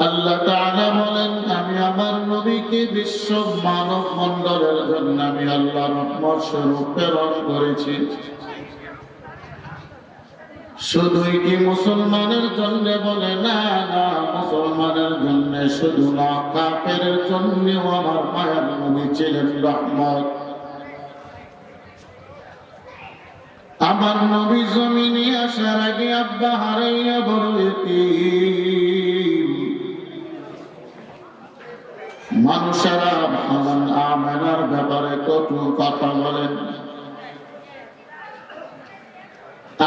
আল্লাহ তাআলা বলেন, আমি আমার নবীকে বিশ্ব মানব মণ্ডলের জন্য আমি আল্লাহ রহমত স্বরূপ প্রেরণ করেছি। শুধুই কি মুসলমানের জন্য? বলে না, না, মুসলমানের জন্য শুধু না, কাফেরের জন্যও আমার মায়ার নবী ছিলেন রহমত। আমার নবী জমিনে আসার আগে আব্বা হারাইয়া বড় এতিম। মানুষেরা আমেনার ব্যাপারে কটু কথা বলেন।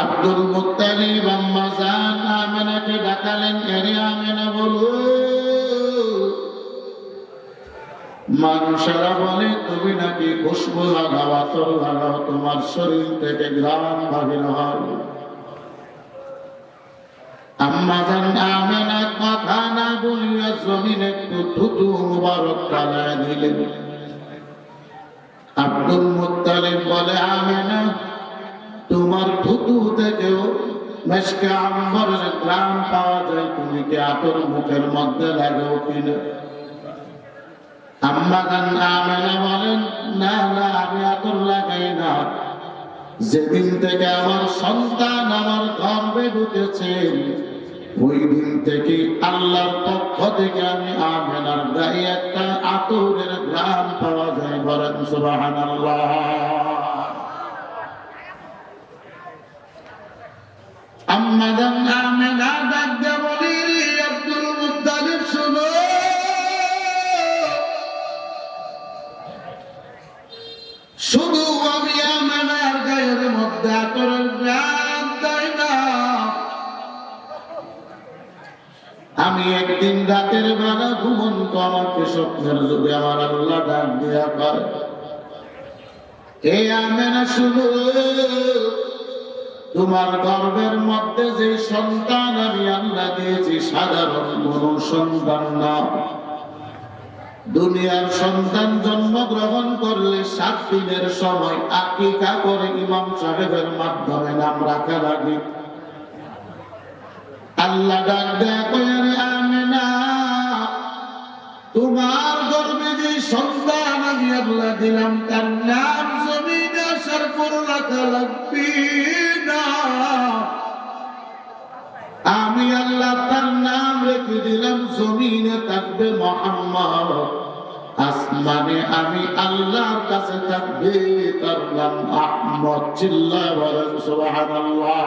আব্দুল মুত্তালিব আম্মা জান আমেনাকে ডাকালেন, এরে আমেনা বলো। মানুষেরা বলে, তুমি নাকি খুশবু লাগাও, আতর লাগাও, তোমার শরীর থেকে ঘ্রাণ বাহির হয়। আম্মা জান আমেনা কথা না বলিয়া জমিনে একটু থুতু মুবারক ঢালায় দিলেন। আব্দুল মুত্তালিব বলে, আমেনা, তোমার থুতু থেকেও মেশকে আম্বরের ঘ্রাণ পাওয়া যায়, তুমি কি আতর মুখের মধ্যে লাগাও কিনা? আম্মা জান আমেনা বলেন, না না, আমি আতর লাগাই না। যেদিন থেকে আমার সন্তান আমার গর্ভে ঢুকেছে, ওই দিন থেকে আল্লাহর পক্ষ থেকে আমি আমেনার গায়ে একটা আতরের ঘ্রাণ পাওয়া যায়। বলেন সুবহানাল্লাহ। আম্মা জান আমেনা ডাক দিয়ে বলি, আব্দুল মুত্তালিব শুনো, শুধু আমি আমেনার গায়ের মধ্যে আতরের ঘ্রাণ দেয় না, আমি একদিন রাতের বেলা ঘুমন্ত আমাকে স্বপ্নের যুগে আমার আল্লাহ ডাক দিয়া কয়, এই আমেনা শুনো, তোমার গর্ভের মধ্যে যে সন্তান আমি আল্লাহ দিয়েছি সাধারণ কোনো সন্তান না। দুনিয়ার সন্তান জন্মগ্রহণ করলে 7 দিনের সময় আকিকা করে ইমাম সাহেবের মাধ্যমে নাম রাখা লাগে। আল্লাহ ডাক দেয়া কয়, আমেনা, তোমার গর্ভে যে সন্তান আমি আল্লাহ দিলাম তার নাম জমিনে আসার পর রাখা লাগবে না। আমি আল্লাহ তার নাম রেখে দিলাম, জমিনে থাকবে মুহাম্মদ, আসমানে আমি আল্লাহর কাছে থাকবে তার নাম আহমদ। চিল্লায় বলেন সুবহানাল্লাহ।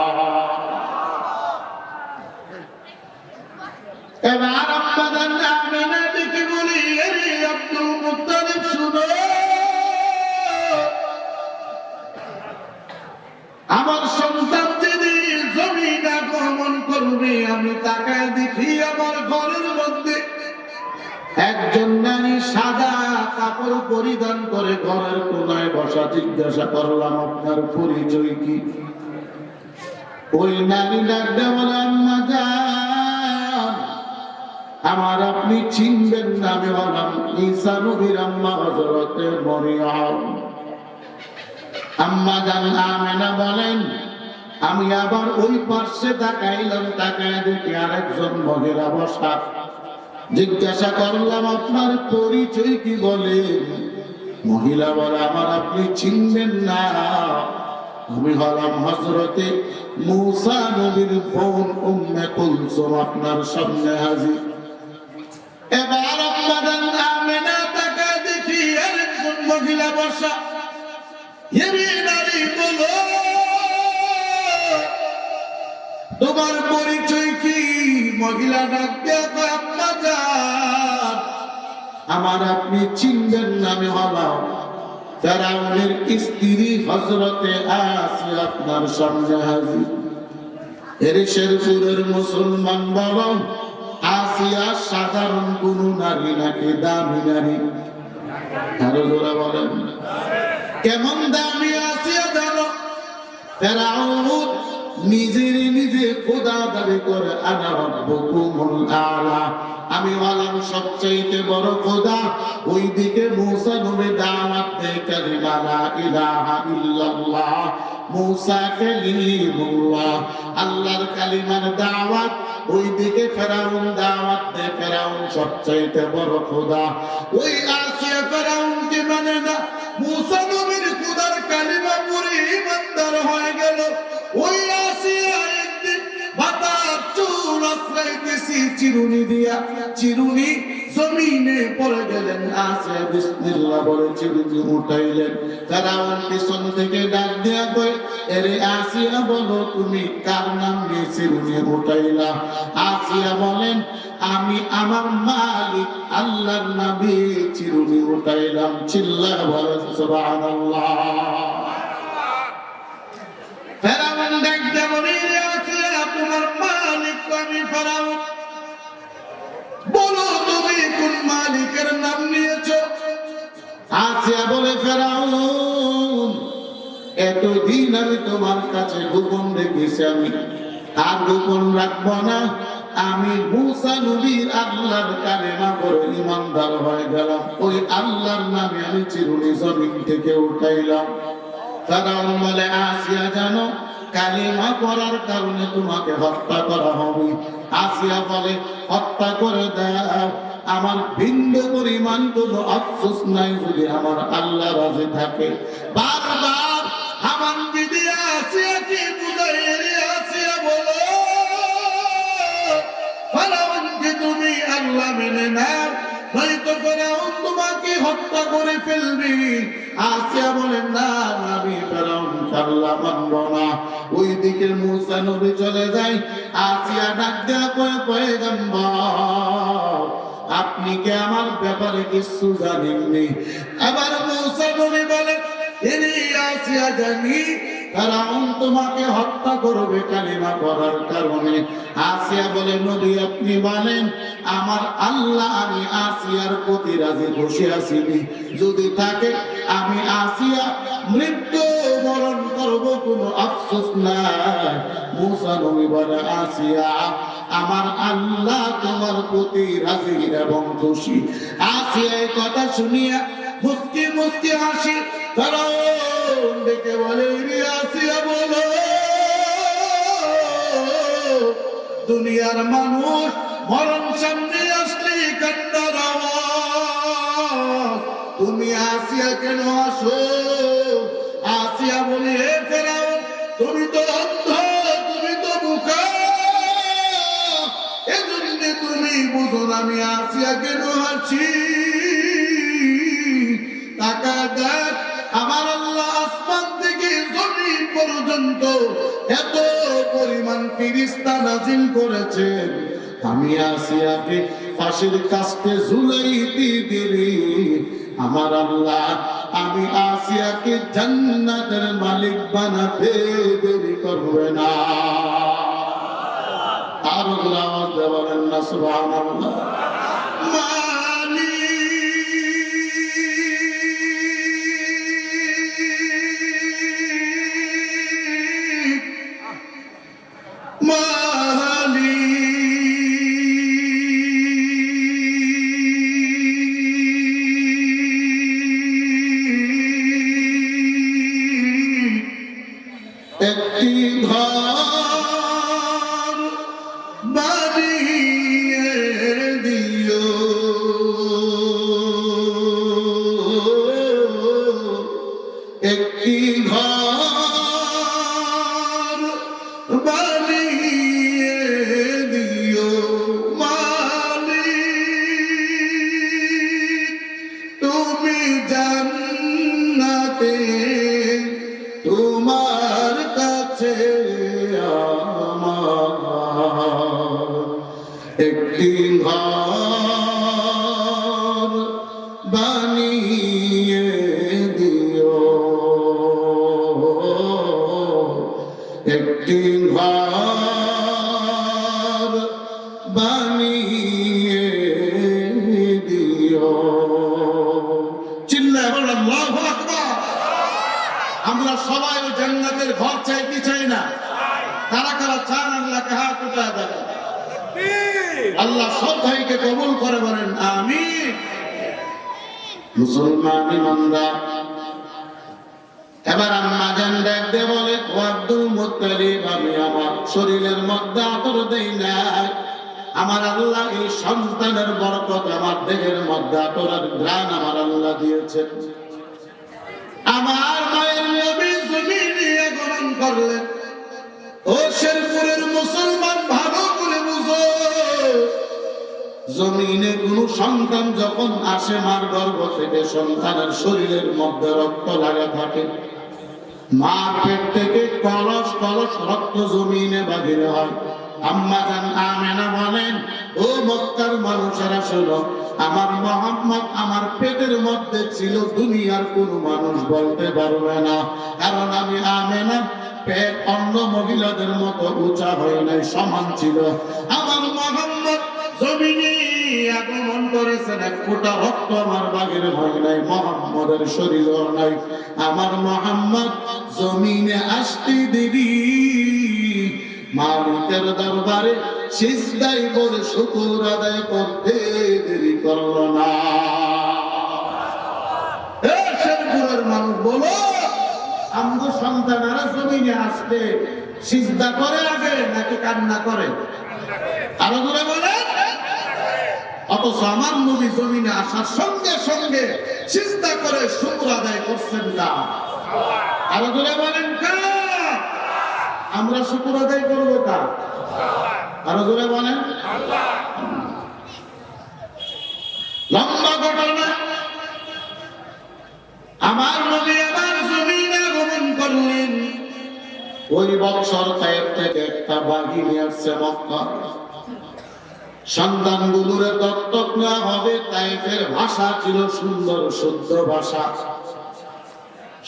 এবার আম্মা জান আমেনা ডেকে বলি, আরে আব্দুল মুত্তালিব শুনো, আমার সন্তান যেদিন জমিন আগমন করবে, আমি তাকায় দেখি আমার ঘরের মধ্যে একজন নারী সাদা কাপড় পরিধান করে ঘরের কোনায় বসা। জিজ্ঞাসা করলাম, আপনার পরিচয় কি? ওই নারী ডাকতে বলে, আম্মা জান, আমার আপনি চিনবেন না, আমি হলাম ঈসা নবীর আম্মা হযরতে মরিয়ম। আম্মা জান আমেনা বলেন, আমি আবার ওই পাশে তাকাইলাম, তাকায় দেখি আরেকজন মহিলা বসা। জিজ্ঞাসা করলাম, আপনার পরিচয় কি? বলে মহিলা বলে, আমার আপনি চিনবেন না, আমি হলাম হযরতে মূসা নবীর বোন উম্মে কুলসুম, আপনার সামনে হাজির। এবার আম্মা জান আমেনা তাকায় দেখি আরেকজন মহিলা বসা। নারী বলো, তোমার পরিচয় কি? মহিলা ডাক দিয়ে কয়, আম্মা জান, আমার আপনি চিনবেন না, আমি হলাম ফেরাউনের স্ত্রী হযরতে আসিয়া, আপনার সামনে হাজির। এর শেরপুরের মুসলমান বলো, আসিয়া সাধারণ কোন নারী নাকি দামি নারী? আরো জোরে বলেন, কেমন দামি আসিয়া জানো? ফেরাউন নিজের নিজে খোদা দাবি করে, আনা রাব্বুকুমুল আলা, আমি হলাম সবচাইতে বড় খোদা। ওইদিকে মূসা নবী দাওয়াত দেয় কালিমা লা ইলাহা ইল্লাল্লাহ, মূসা কালিমুল্লাহ, আল্লাহর কালিমার দাওয়াত। ওইদিকে ফেরাউন দাওয়াত দেয়, ফেরাউন সবচাইতে বড় খোদা। ওই আসিয়া ফেরাউনকে মানে না, মুসা নবীর খোদার কালিমা পড়ে ইমানদার হয়ে গেল। ওই আসিয়া একদিন মাথার চুল আশ্রাইতেছি চিরুনি দিয়া, চিরুনি জমিনে পড়ে গেলেন। আসিয়া বিসমিল্লাহ বলে চিরুনি উঠাইলেন। ফেরাউন পিছন থেকে ডাক দিয়া কয়, এরে আসিয়া বলো তুমি কার নাম নিয়ে চিরুনি উঠাইলা? আসিয়া বলেন, আমি আমার মালিক আল্লাহর নবী চিরুনি উঠাইলাম। চিল্লায়া বলেন সুবহানাল্লাহ। ফেরাউন ডাক দিয়া বলে, আসিয়া তোমার মালিক আমি ফেরাউন, বলো তুমি কোন মালিকের নাম নিয়েছো? আসিয়া বলে, ফেরাউন এতদিন আমি তোমার কাছে গোপন রেখেছি, আমি আর গোপন রাখবো না। আমি মুসা নবীর আল্লাহর কালেমা পড়ে ইমানদার হয়ে গেলাম। ওই আল্লাহর নামে আমি চিরুনি জমিন থেকে উঠাইলাম। ফেরাউন বলে, আসিয়া জানো কালেমা পড়ার কারণে তোমাকে হত্যা করা হবে। আসিয়া বলে, হত্যা করে দাও, আমার বিন্দু পরিমাণ কোনো আফসোস নাই যদি আমার আল্লাহ রাজি থাকে। বারবার আমার দিদি আসিয়াকে বুঝাইয়ে আসিয়া বলো, ফেরাউনকে তুমি আল্লাহ মেনে নাও, নয়তো ফেরাউন তোমাকে হত্যা করে ফেলবে। আসিয়া বলেন, না আমি ফেরাউন আল্লাহ মানব না। ওই দিকে মুসা নবী চলে যায়। আসিয়া ডাক দেয়া কয়ে পয়গম্বর, আপনি কি আমার ব্যাপারে কিছু জানেননি? আবার মুসা নবী বলেন, এরে আসিয়া জানি ফেরাউন তোমাকে হত্যা করবে কালিমা পড়ার কারণে। আসিয়া বলে, নবী আপনি বলেন আমার আল্লাহ আমি আসিয়ার প্রতি রাজি বসে আছিনি, যদি থাকে আমি আসিয়া মৃত্যু বরণ করব, কোনো আফসোস নাই। মুসা নবী বলে, আসিয়া আমার আল্লাহ তোমার প্রতি রাজি এবং খুশি। আসিয়া এই কথা শুনিয়া মুস্কি মুস্কি হাসি। ফেরাউন ডেকে বলে, আসিয়া বলো দুনিয়ার মানুষ মরণ সামনে আসলে কান্নার আওয়াজ, তুমি আসিয়া কেন আসো? আসিয়া বলে, হে ফেরাউন তুমি তো অন্ধ, তুমি তো বোকা, এজন্য তুমি বুঝো না আমি আসিয়া কেন হাসি। টাকা দেখ আমার আল্লাহ আসমান থেকে জমিন পর্যন্ত এত পরিমাণ ফেরেশতা নাযিল করেছেন, আমি আসিয়াকে ফাঁসির কাস্তে ঝুলাইতে দিলি আমার আল্লাহ আমি আসিয়াকে জান্নাতের মালিক বানাতে দেরি করবে না। আর আওয়াজ দেবেন না সুবহানাল্লাহ। একটি ঘর বানিয়ে দিও, একটি ঘর বানিয়ে দিও মালিক, তুমি জান্নাতে তোমার কাছে আমার একটি ঘর বানিয়ে দিও, একটি ঘর বানিয়ে দিও। চিল্লায় বলেন আল্লাহু আকবার। আমরা সবাই ওই জান্নাতের ঘর চাই কি চাই না? কারা কারা চান আল্লাহকে হাত উঠায় দেখান। আল্লাহ সব ভাইকে কবুল করে বলেন আমিন। মুসলমান ইমানদার এবার আম্মা জান দেখতে বলে, ও আব্দুল মুত্তালিব আমি আমার শরীরের মধ্যে আতর দেই না, আমার আল্লাহ এই সন্তানের বরকত আমার দেহের মধ্যে আতরের ঘ্রাণ আমার আল্লাহ দিয়েছেন। আমার মায়ের নবী জমিনে আগমন করলেন। ও শেরপুরের মুসলমান, ভালো করে বুঝো, জমিনে কোন সন্তান যখন আসে মার গর্ভ থেকে, সন্তানের শরীরের মধ্যে রক্ত লাগা থাকে। মার পেট থেকে কলস কলস রক্ত জমিনে বাহির হয়। আম্মা জান আমেনা বলেন, ও মক্কার মানুষেরা শোনো, আমার মুহাম্মদ আমার পেটের মধ্যে ছিল, দুনিয়ার কোন মানুষ বলতে পারবে না, কারণ আমি আমেনা পেট অন্য মহিলাদের মতো উঁচা হয় নাই, সমান ছিল। আমার মুহাম্মদ জমিনে আগমন করেছেন, এক ফোঁটা রক্ত আমার বাগের হয় নাই, মুহাম্মদের শরীরও নাই। আমার মুহাম্মদ জমিনে আসতে দেরি, মালিকের দরবারে সিজদায় পড়ে শুকর আদায় করতে দেরি করল না। শেরপুরের মানুষ বলো, আমগো সন্তানেরা জমিনে আসতে সিজদা করে আগে নাকি কান্না করে? আরো জোরে বলে। অথচ আমার নবী জমিনে আসার সঙ্গে সঙ্গে সিজদা করে শুকর আদায় করছেন না। আরো জোরে বলেন কার? আমরা শুকর আদায় করবো কার? আরো জোরে বলেন। লম্বা ঘটনা। আমার নবী আমার জমিনে আগমন করলেন। ওই বছর তায়েফ থেকে একটা বাহিনী আসছে মক্কা। সন্তানগুলোরে দত্তক নেওয়া হবে। তায়েফের ভাষা ছিল সুন্দর শুদ্ধ ভাষা।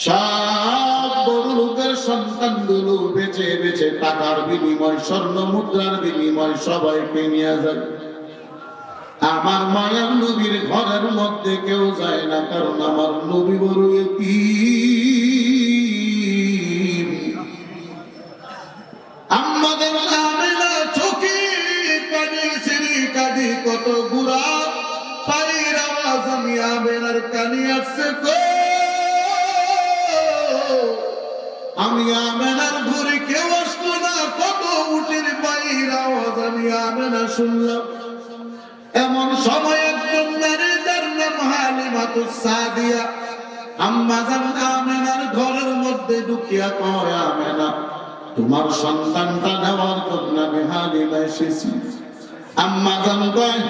সব বড় লোকের সন্তানগুলো বেঁচে বেঁচে টাকার বিনিময়, স্বর্ণ মুদ্রার বিনিময় সবাইকে নিয়ে যায়। আমার মায়ার নবীর ঘরের মধ্যে কেউ যায় না, কারণ আমার নবী বড় এতিম। আমাদের আমেনা চোখে পানি ছেড়ে কাঁদি, কত বুড়া পায়ের আওয়াজ আমি আমেনার কানে আসছে গো। আমি আমেনার ঘরে কেউ আসলো না, কত উটের পায়ের আওয়াজ আমি আমেনা শুনলাম। এমন সময় একজন নারী, যার নাম হালিমাতুস সাদিয়া, আম্মা জান আমেনার ঘরের মধ্যে ঢুকিয়া কয়, আমেনা তোমার সন্তানটা নেওয়ার জন্য আমি হালিমা এসেছি। আম্মা জান কয়,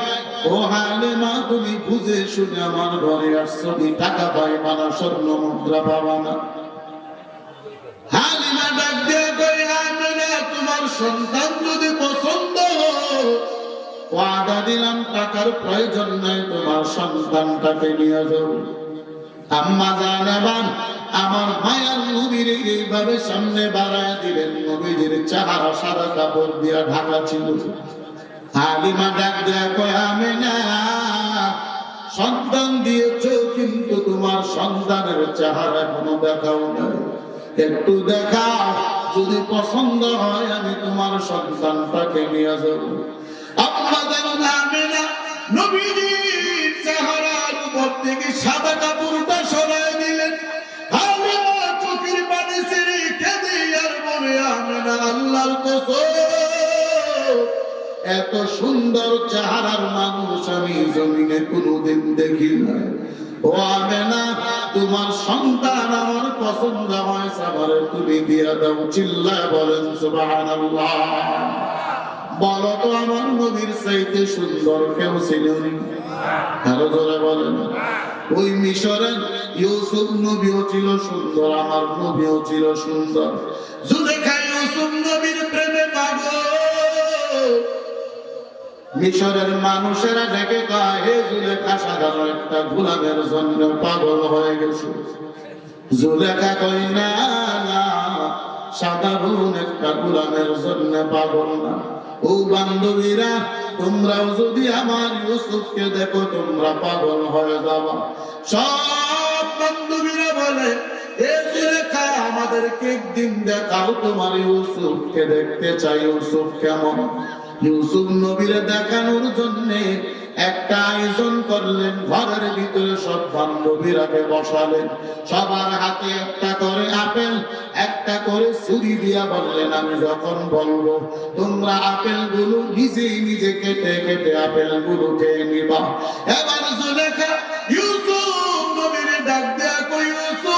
ও হালিমা তুমি বুঝে শুনে আমার ঘরে আসছো, টাকা পাইবা না, স্বর্ণ মুদ্রা পাবা না। হালিমা ডাক দিয়ে কয়, আমেনা তোমার সন্তান যদি পছন্দ ওয়াদা দিলাম টাকার প্রয়োজন নাই, তোমার সন্তানটাকে নিয়ে যাও। আম্মা জান এবার আমার মায়ার নবীর এইভাবে সামনে বাড়ায় দিলেন। নবীজির চেহারা সাদা কাপড় দিয়া ঢাকা ছিল। হালিমা ডাক দেয়া কয়, আমেনা সন্তান দিয়েছো, কিন্তু তোমার সন্তানের চেহারা এখনো দেখাও নাই, একটু দেখাও, যদি পছন্দ হয় আমি তোমার সন্তানটাকে নিয়ে যাব। আম্মা জান আমেনা নবীজির চেহারার উপর থেকে সাদা কাপড়টা সরায় দিলেন। হালিমা চোখের পানি ছেড়ে কেঁদে আর বলে, আমেনা আল্লাহর কসম, এত সুন্দর চেহারার মানুষ আমি জমিনে কোনোদিন দেখি নাই। ও আমেনা তোমার সন্তান আমার পছন্দ হয়েছে, আমারে তুমি দিয়া দাও। চিল্লায় বলেন সুবহানাল্লাহ। বলো তো আমার নবীর চাইতে সুন্দর কেউ ছিল? আরো জোরে বলেন। ওই মিশরের ইউসুফ নবীও ছিল সুন্দর, আমার নবীও ছিল সুন্দর। জুলেখা ইউসুফ নবীর প্রেমে পাগল। মিশরের মানুষেরা ডেকে কয়, হে জুলেখা সাধারণ একটা গোলামের জন্য পাগল হয়ে গেছে। জুলেখা কই, না না, সাধারণ একটা গোলামের জন্য পাগল না। ও বান্ধবীরা, তোমরাও যদি আমার ইউসুফকে দেখো তোমরা পাগল হয়ে যাবা। সব বান্ধবীরা বলে, এ জুলেখা আমাদেরকে একদিন দেখাও, তোমার ইউসুফকে দেখতে চাই। ইউসুফ কেমন? ইউসুফ নবীরে দেখানোর জন্য একটা আয়োজন করলেন, ঘরের ভিতরে সব বান্ধবীরাকে বসালেন, সবার হাতে একটা করে আপেল, একটা করে ছুরি দিয়া বললেন, আমি যখন বলবো তোমরা আপেল গুলো নিজেই নিজে কেটে কেটে আপেল গুলো খেয়ে নিবা। এবার জুলেখা ইউসুফ নবীর ডাক দেয়া কই, ইউসুফ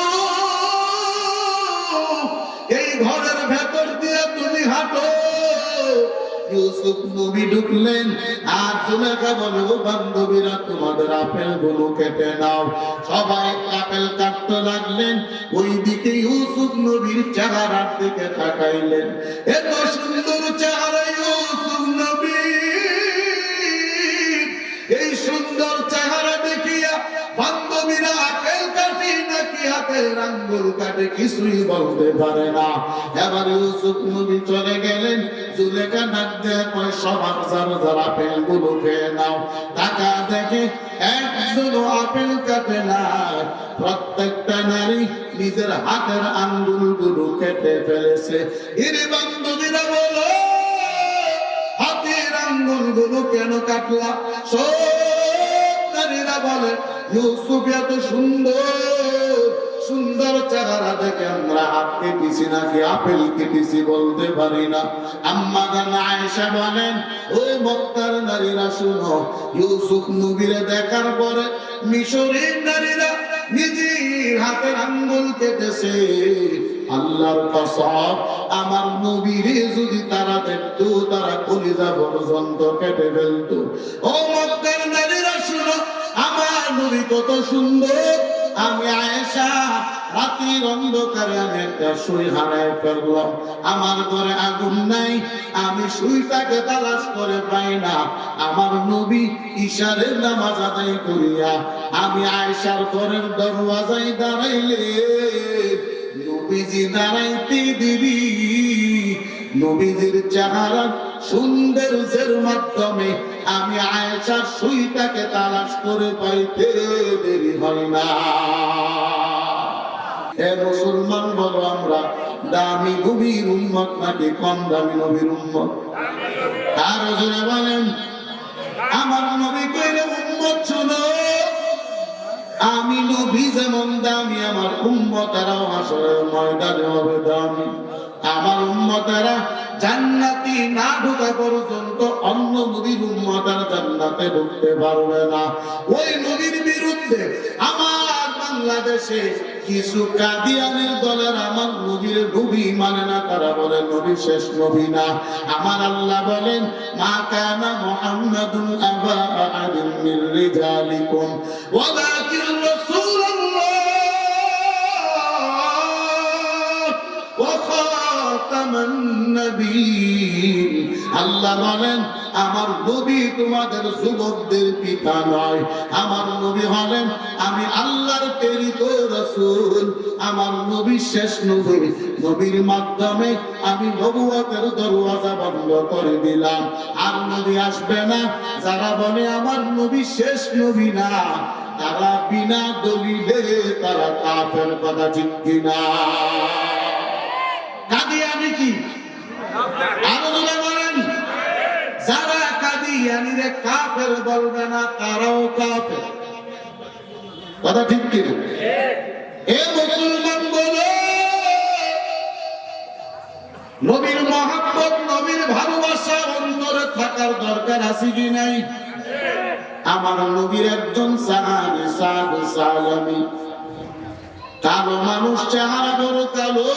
এই ঘরের ভেতর দিয়ে তুমি হাঁটো। ইউসুফ নবী ঢুকলেন, আর জুলেখা বলে, ও বান্ধবীরা তোমাদের আপেল গুলো কেটে নাও। সবাই আপেল কাটতে লাগলেন। ওইদিকে ইউসুফ নবীর চেহারার দিকে তাকাইলেন, এত সুন্দর চেহারা ইউসুফ নবী। এই সুন্দর চেহারা দেখিয়া বান্ধবীরা আপেল কাটি নাকি হাতের আঙ্গুল কাটে কিছুই বলতে পারে না। এবার ইউসুফ নবী চলে গেলেন। জুলেখা ডাক দেয়া কয়, সবার যারা যারা আপেল গুলো খেয়ে নাও। টাকা দেখে একজন আপেল কাটে না, প্রত্যেকটা নারী নিজের হাতের আঙ্গুল গুলো কেটে ফেলেছে। এর বান্ধবীরা বলো, হাতের আঙ্গুল গুলো কেন কাটলা? সব নারীরা বলে, ইউসুফ এত সুন্দর সুন্দর চেহারা দেখে আমরা হাত কেটেছি নাকি আপেল কেটেছি বলতে পারি না। আম্মা জান আয়েশা বলেন, ও মক্কার নারীরা শুনো, ইউসুফ নবীরে দেখার পরে মিশরের নারীরা নিজের হাতের আঙ্গুল কেটেছে। আল্লাহর কসম, আমার নবীরে যদি তারা দেখতো, তারা কলিজা পর্যন্ত কেটে ফেলতো। ও মক্কার নারীরা শুনো, আমার নবী কত সুন্দর। আমি আয়েশা রাতের অন্ধকারে আমি একটা সুই হারায় ফেললাম। আমার ঘরে আগুন নাই, আমি সুইটাকে তালাশ করে পাই না। আমার নবী ইশারের নামাজ আদায় করিয়া আমি আয়েশার ঘরের দরওয়াজায় দাঁড়াইলে নবীজি দাঁড়াইতে দেরি, নবীজির চেহারা সৌন্দর্যের মাধ্যমে আমি আয়েশার সুইটাকে তালাশ করে পাইতে দেরি হয় না। এ মুসলমান বলো, আমরা দামি নবীর উম্মত নাকি কম দামি নবীর উম্মত? আর জোরে বলেন, আমার নবী কইরে উম্মত শুনো, আমি নবী যেমন দামি, আমার উম্মতেরাও হাসরের ময়দানে হবে দামি। আমার উম্মতেরা জান্নাতি না ঢোকা পর্যন্ত অন্য নবীর উম্মতেরা জান্নাতে ঢুকতে পারবে না। ওই নবীর বিরুদ্ধে আমার বাংলাদেশে কিছু কাদিয়ানের দলের আমার নবীর নবী মানে না, তারা বলে নবী শেষ নবী না। আমার আল্লাহ বলেন, মা কানা মুহাম্মাদুন আবা আহাদিন মির রিজালিকুম ওয়ালাকিন রাসূলুল্লাহ ওয়া খাতামান নবীয়্যিন। আল্লাহ বলেন, আমার নবী তোমাদের যুবকদের পিতা নয়, আমার নবী হলেন আমি আল্লাহর প্রেরিত রাসূল। আমার নবী শেষ নবী, নবীর মাধ্যমে আমি নবুয়তের দরওয়াজা বন্ধ করে দিলাম। আর নবী আসবে না। যারা বলে আমার নবী শেষ নবী না, তারা বিনা দলিলে তারা কাফের, কথা ঠিক কিনা? কাদিয়ানি কি? আরো জোরে বলেন। যারা কাদিয়ানিরে কাফের বলবে না, তারাও কাফের, কথা ঠিক কিনা? এ মুসলমান বলো, নবীর মহব্বত, নবীর ভালোবাসা অন্তরে থাকার দরকার আছে কি নাই? আমার নবীর একজন সাহাবী সাদ সালামি, কালো মানুষ, চেহারা বড় কালো,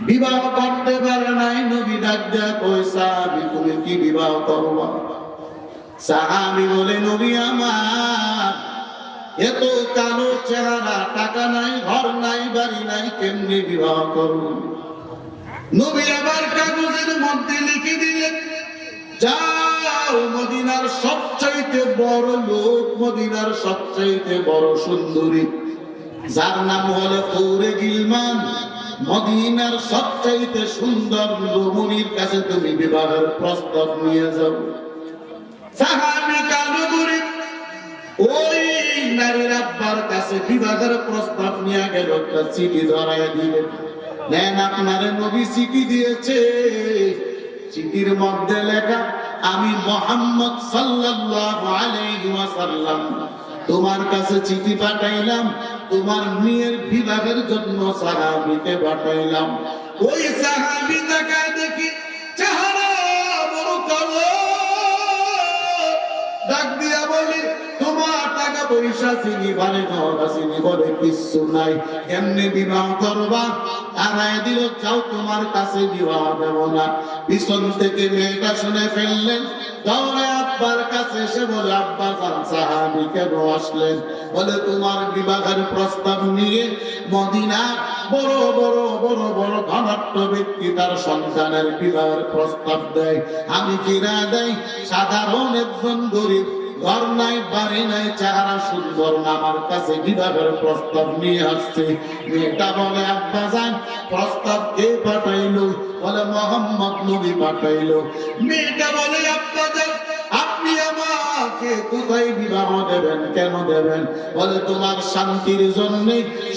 বিবাহ করতে পারে নাই। নবী ডাক দেয়া কই, সাহাবী তুমি কি বিবাহ করবা? সাহাবী বলে, নবী আমার এত কালো চেহারা, টাকা নাই, ঘর নাই, বাড়ি নাই, কেমনে বিবাহ করব? নবী আবার কাগজের মধ্যে লিখে দিলেন, যাও মদিনার সবচাইতে বড় লোক, মদিনার সবচাইতে বড় সুন্দরী, যার নাম হলো হৌরে গিলমান, মদিনার সবচাইতে সুন্দর রমণীর কাছে তুমি বিবাহের প্রস্তাব নিয়ে যাও। সাহাবী কালো গরিব ওই নারীর আব্বার কাছে বিবাহের প্রস্তাব নিয়ে গেল, একটা চিঠি ধরায় দিলেন, নেন আপনারে নবী চিঠি দিয়েছে। চিঠির মধ্যে লেখা, আমি মুহাম্মদ সাল্লাল্লাহু আলাইহি ওয়াসাল্লাম তোমার কাছে চিঠি পাঠাইলাম, তোমার মেয়ের বিবাহের জন্য সাহাবীকে পাঠাইলাম। ওই সাহাবী তাকায় দেখি চেহারা বড় কালো, ডাক দিয়া বলি তোমার টাকা পয়সা চিনি বাড়ি ঘর চিনি বলে কিচ্ছু নাই, কেমনে বিবাহ করবা? তারাই দিল যাও তোমার কাছে বিবাহ দেব না। পিছন থেকে মেয়েটা শুনে ফেললেন, দৌড়ে আব্বার কাছে এসে বলে আব্বা জান সাহাবী কেন আসলেন? বলে তোমার বিবাহের প্রস্তাব নিয়ে মদিনা বড় বড় বড় বড় ধনাঢ্য ব্যক্তি তার সন্তানের বিবাহের প্রস্তাব দেয়, আমি ফিরা দেই সাধারণ একজন গরিব, ঘর নাই বাড়ি নাই, চেহারা সুন্দর না, আমার কাছে বিবাহের প্রস্তাব নিয়ে আসছে। মেয়েটা বলে আব্বা জান প্রস্তাব কে পাঠাইলো? বলে মুহাম্মদ নবী পাঠাইলো। মেয়েটা বলে আব্বা জান আপনি আমাকে কোথায় বিবাহ দেবেন, কেন দেবেন? বলে তোমার শান্তির জন্য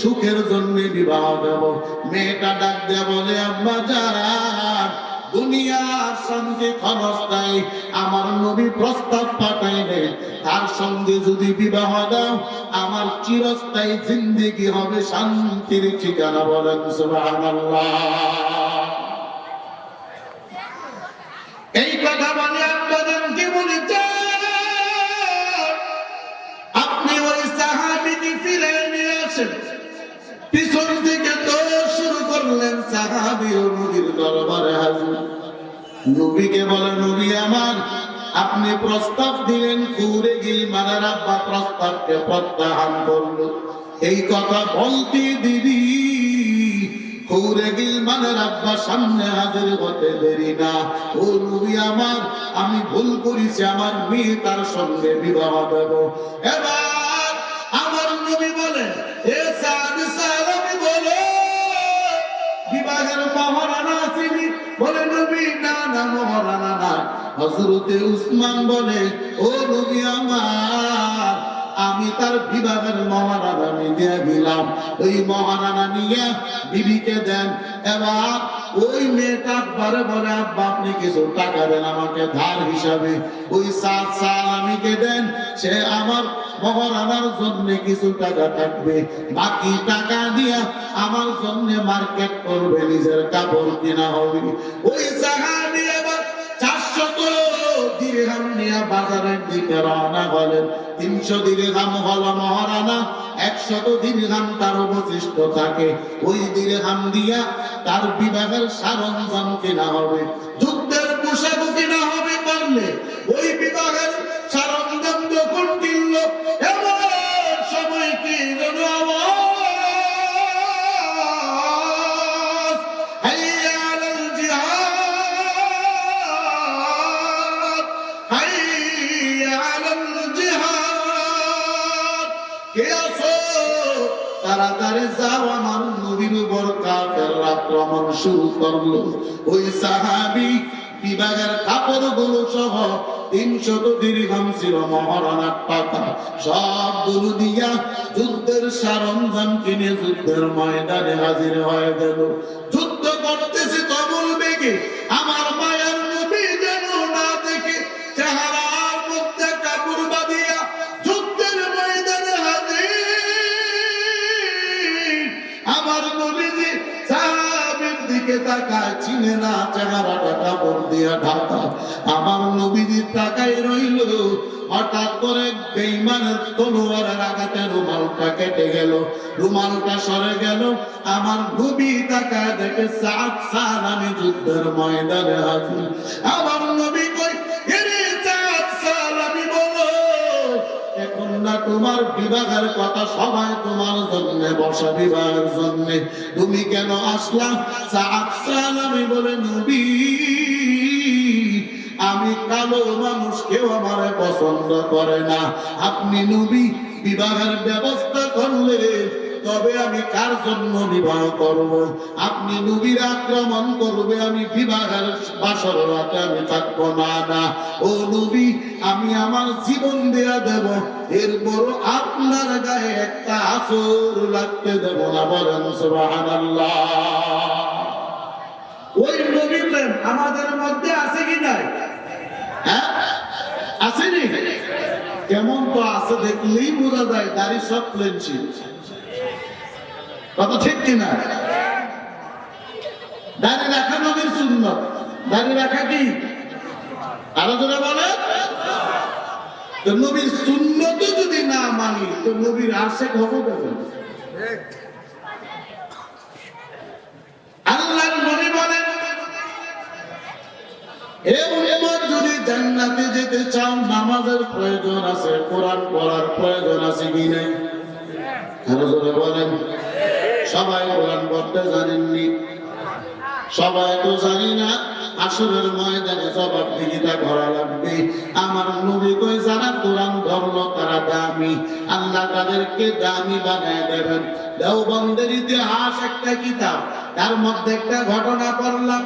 সুখের জন্য বিবাহ দেব। মেয়েটা ডাক দিয়ে বলে আব্বা জান দুনিয়ার শান্তি ক্ষণস্থায়ী, আমার নবী প্রস্তাব পাঠাইলেন তার সঙ্গে যদি বিবাহ দাও আমার চিরস্থায়ী জিন্দেগি হবে শান্তির ঠিকানা। বলেন সুবহানাল্লাহ। এই কথা বলে আপনাদের কি বলেছে? আপনি ওই সাহাবীকে ফিরে নিয়ে আসেন। পিছন থেকে দৌড় শুরু করলেন, সাহাবী ও নবীর দরবারে হাজির। নবীকে বলে নবী আমার আপনি প্রস্তাব দিলেন, কুরে গিলমানের আব্বা প্রস্তাবকে প্রত্যাখ্যান করলো। এই কথা বলতে দিদি কুরে গিলমানের আব্বা সামনে হাজির হতে দেরি না। ও নবী আমার আমি ভুল করেছি, আমার মেয়ে তার সঙ্গে বিবাহ দেব। এবার আমার নবী বলেন এ সাহাবী সাহাবী বলে বিবাহের মহারানা চিনি? বলে নবী না না মহারানা না। হযরতে উসমান বলে ও নবী আমার আমি তার বিবাহের মহারানা দিয়ে দিলাম, ওই মহারানা নিয়ে বিবিকে দেন। এবার ওই মেয়েটা আব্বারে বলে আব্বা আপনি কিছু টাকা দেন আমাকে ধার হিসাবে, ওই সাত সালামিকে দেন, সে আমার মহারানার জন্য কিছু টাকা থাকবে, বাকি টাকা দিয়া আমার জন্য মার্কেট করবে, নিজের কাপড় কিনা হবে। ওই সাহাবী আবার 400 দিরহাম নিয়ে বাজারের দিকে রওনা হলেন। 300 দিরহাম হলো মহারানা, 100 দিরহাম তার অবশিষ্ট থাকে। ওই দিরহাম দিয়া তার বিবাহের সরঞ্জাম কিনা হবে, যুদ্ধের পোশাক কিনা হবে। পারলে ওই বিবাহের সরঞ্জাম যখন কিনল এমন সময় কি যেন আওয়াজ, হাইয়া আলাল জিহাদ, হাইয়া আলাল জিহাদ, কে আছো তাড়াতাড়ি যাও, আমার নবীর উপর কাফেররা আক্রমণ শুরু করলো। ওই সাহাবী বিবাহের কাপড়গুলো সহ 300 দিরহাম ছিল মহারানার টাকা, সবগুলো দিয়া যুদ্ধের সরঞ্জাম কিনে যুদ্ধের ময়দানে হাজির হয়ে গেল। যুদ্ধ করতেছে কবল বেগে, আমার মায়ের নবী যেন না দেখে চেহারার মধ্যে কাপড় বাঁধিয়া যুদ্ধের ময়দানে হাজির। আমার নবীজি সাহাবীর দিকে তাকায়, চিনে না, চেহারাটা কাপড় দিয়া ঢাকা। আমার নবীজি তাকায় রইল, হঠাৎ করে বেঈমানের তলোয়ারের আঘাতে রুমালটা কেটে গেল, রুমালটা সরে গেল। আমার নবী তাকায় দেখে সাত সালামি যুদ্ধের ময়দানে হাজির। আমার নবী কই এরে সাত সালামি বলো এখন না তোমার বিবাহের কথা, সবাই তোমার জন্য বসা বিবাহের জন্য, তুমি কেন আসলা? সাত সালামি বলে নবী আমি কালো মানুষ, কেউ আমারে পছন্দ করে না, আপনি নবী বিবাহের ব্যবস্থা করলে তবে আমি কার জন্য বিবাহ করব? আপনি নবীর আক্রমণ করবে, আমি বিবাহের বাসর রাতে আমি থাকবো না। না ও নবী আমি আমার জীবন দেয়া দেব, এরপর আপনার গায়ে একটা আঁচড় লাগতে দেব না। বলেন সুবহানাল্লাহ। ওই নবী প্রেম আমাদের মধ্যে আছে কি নাই? হ্যাঁ আসেনি? কেমন তো আছে দেখলেই বোঝা যায়, দাড়ি সব প্লেনছি, কথা ঠিক কিনা? দাড়ি রাখা নবীর সুন্নত। দাড়ি রাখা কি আরো জোরে বলে? তো নবীর সুন্নত যদি না মানি তো নবীর আশেক হবে কেন? আল্লাহর নবী বলেন, হে উম্মত, যদি জান্নাতে যেতে চাও নামাজের প্রয়োজন আছে, কোরআন পড়ার প্রয়োজন আছে কি নাই? আরো জোরে বলেন। সবাই কোরআন পড়তে জানেননি, সবাই তো জানি না। আসরের ময়দানে জবাবদিহিতা করা লাগবে। আমার নবী কই, যারা কোরআন ধরলো তারা দামি, আল্লাহ তাদেরকে দামি বানায় দেবেন। দেওবন্দের ইতিহাস একটা কিতাব, তার মধ্যে একটা ঘটনা পড়লাম।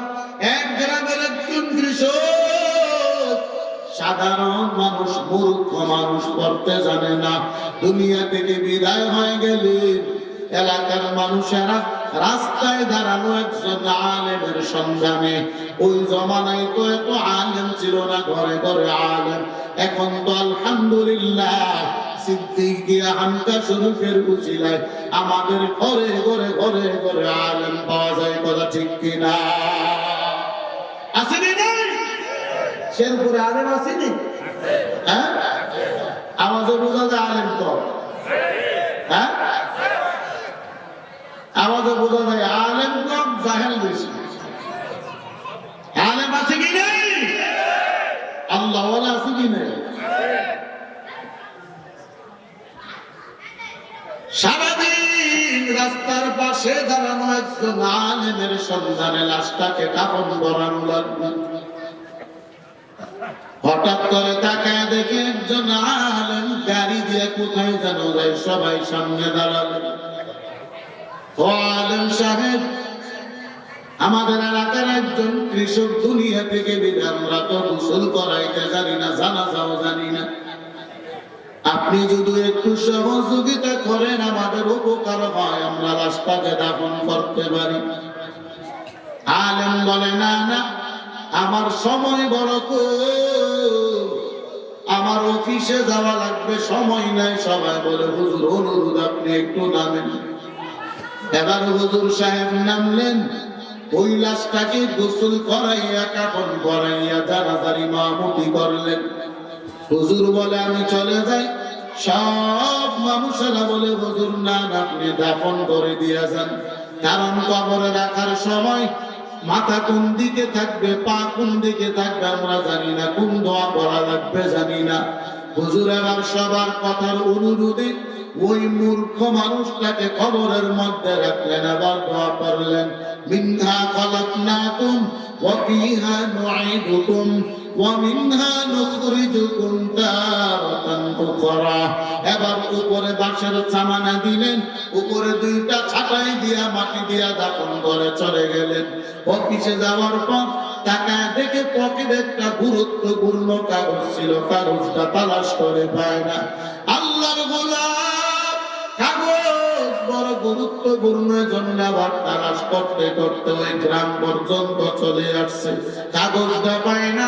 এক গ্রামের একজন কৃষক, সাধারণ মানুষ, মূর্খ মানুষ, পড়তে জানে না, দুনিয়া থেকে বিদায় হয়ে গেলেন। এলাকার মানুষেরা রাস্তায় দাঁড়ানো একজন আলেমের সন্ধানে। ওই জমানায় তো এত আলেম ছিল না, ঘরে ঘরে আলেম। এখন তো আলহামদুলিল্লাহ সিদ্দিকিয়া হামকা শরীফের উসিলায় আমাদের ঘরে ঘরে ঘরে ঘরে আলেম পাওয়া যায়, কথা ঠিক কিনা? আসেনি নাই? শেরপুরে আলেম আসেনি? হ্যাঁ, আওয়াজে বোঝা যায় আলেম কম। হ্যাঁ, আওয়াজে বোঝা যায় আলেম কম, জাহেল বেশি। আলেম আছে কি নেই? আল্লাহ ওয়ালা আছে কি নেই? সারাদিন রাস্তার পাশে দাঁড়ানো একজন আলেমের সন্ধানে লাশটাকে কাফন পরানো লাগবে। হঠাৎ করে তাকায় দেখে একজন আলেম গাড়ি দিয়ে কোথায় যেন যায়, সবাই সামনে দাঁড়ালেন। ও আলেম সাহেব, আমাদের এলাকার একজন কৃষক দুনিয়া থেকে বিদায়, আমরা তো গোসল করাইতে জানি না, জানাজাও জানি না। আপনি যদি একটু সহযোগিতা করেন আমাদের উপকার হয়, আমরা লাশটাকে দাফন করতে পারি। আলেম বলে, না না, আমার সময় বড় কম, আমার অফিসে যাওয়া লাগবে, সময় নাই। সবাই বলে, হুজুর অনুরোধ আপনি একটু নামেন। এবার হুজুর সাহেব নামলেন, ওই লাশটাকে গোসল করাইয়া কাফন পরাইয়া জানাজার ইমামতি করলেন। হুজুর বলে, আমি চলে যাই। সব মানুষেরা বলে, হুজুর না, আপনি দাফন করে দিয়ে যান, কারণ কবরে রাখার সময় মাথা কোন দিকে থাকবে, পা কোন দিকে থাকবে আমরা জানি না, কোন দোয়া পড়া লাগবে জানি না। হুজুর এবার সবার কথার অনুরোধে ওই মূর্খ মানুষটাকে কবরের মধ্যে রাখলেন, আবার দোয়া পড়লেন, মিনহা খালাকনাকুম ওয়া ফিহা নুঈদুকুম ওয়া মিনহা নুখরিজুকুম তারাতান উখরা। এবার উপরে বাঁশের চামানা দিলেন, উপরে দুইটা ছাটাই দিয়া মাটি দিয়া দাফন করে চলে গেলেন। অফিসে যাওয়ার পর তাকায় দেখে পকেটে একটা গুরুত্বপূর্ণ কাগজ ছিল, কাগজটা তালাশ করে পায় না। আল্লাহর গোলাম, কাগজ বড় গুরুত্বপূর্ণ, জন্য আবার তালাশ করতে করতে ওই গ্রাম পর্যন্ত চলে আসছে, কাগজটা পায় না।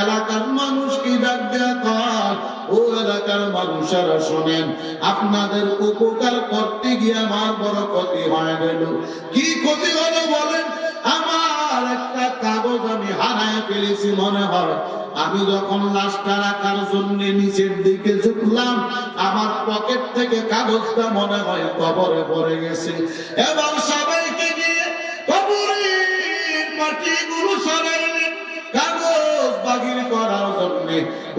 এলাকার মানুষ কি ডাক দেয়া কয়, ও এলাকার মানুষেরা শোনেন, আপনাদের উপকার করতে গিয়ে আমার বড় ক্ষতি হয়ে গেল। কি ক্ষতি হলো বলেন? আমার একটা কাগজ আমি হারায় ফেলেছি মনে হয়। আমি যখন লাশটা রাখার জন্য নিচের দিকে ঝুঁকলাম, আমার পকেট থেকে কাগজটা মনে হয় কবরে পড়ে গেছে। এবার সবাইকে নিয়ে কবরের মাটিগুলো সরাইলেন, কাগজ বাগির করার জন্য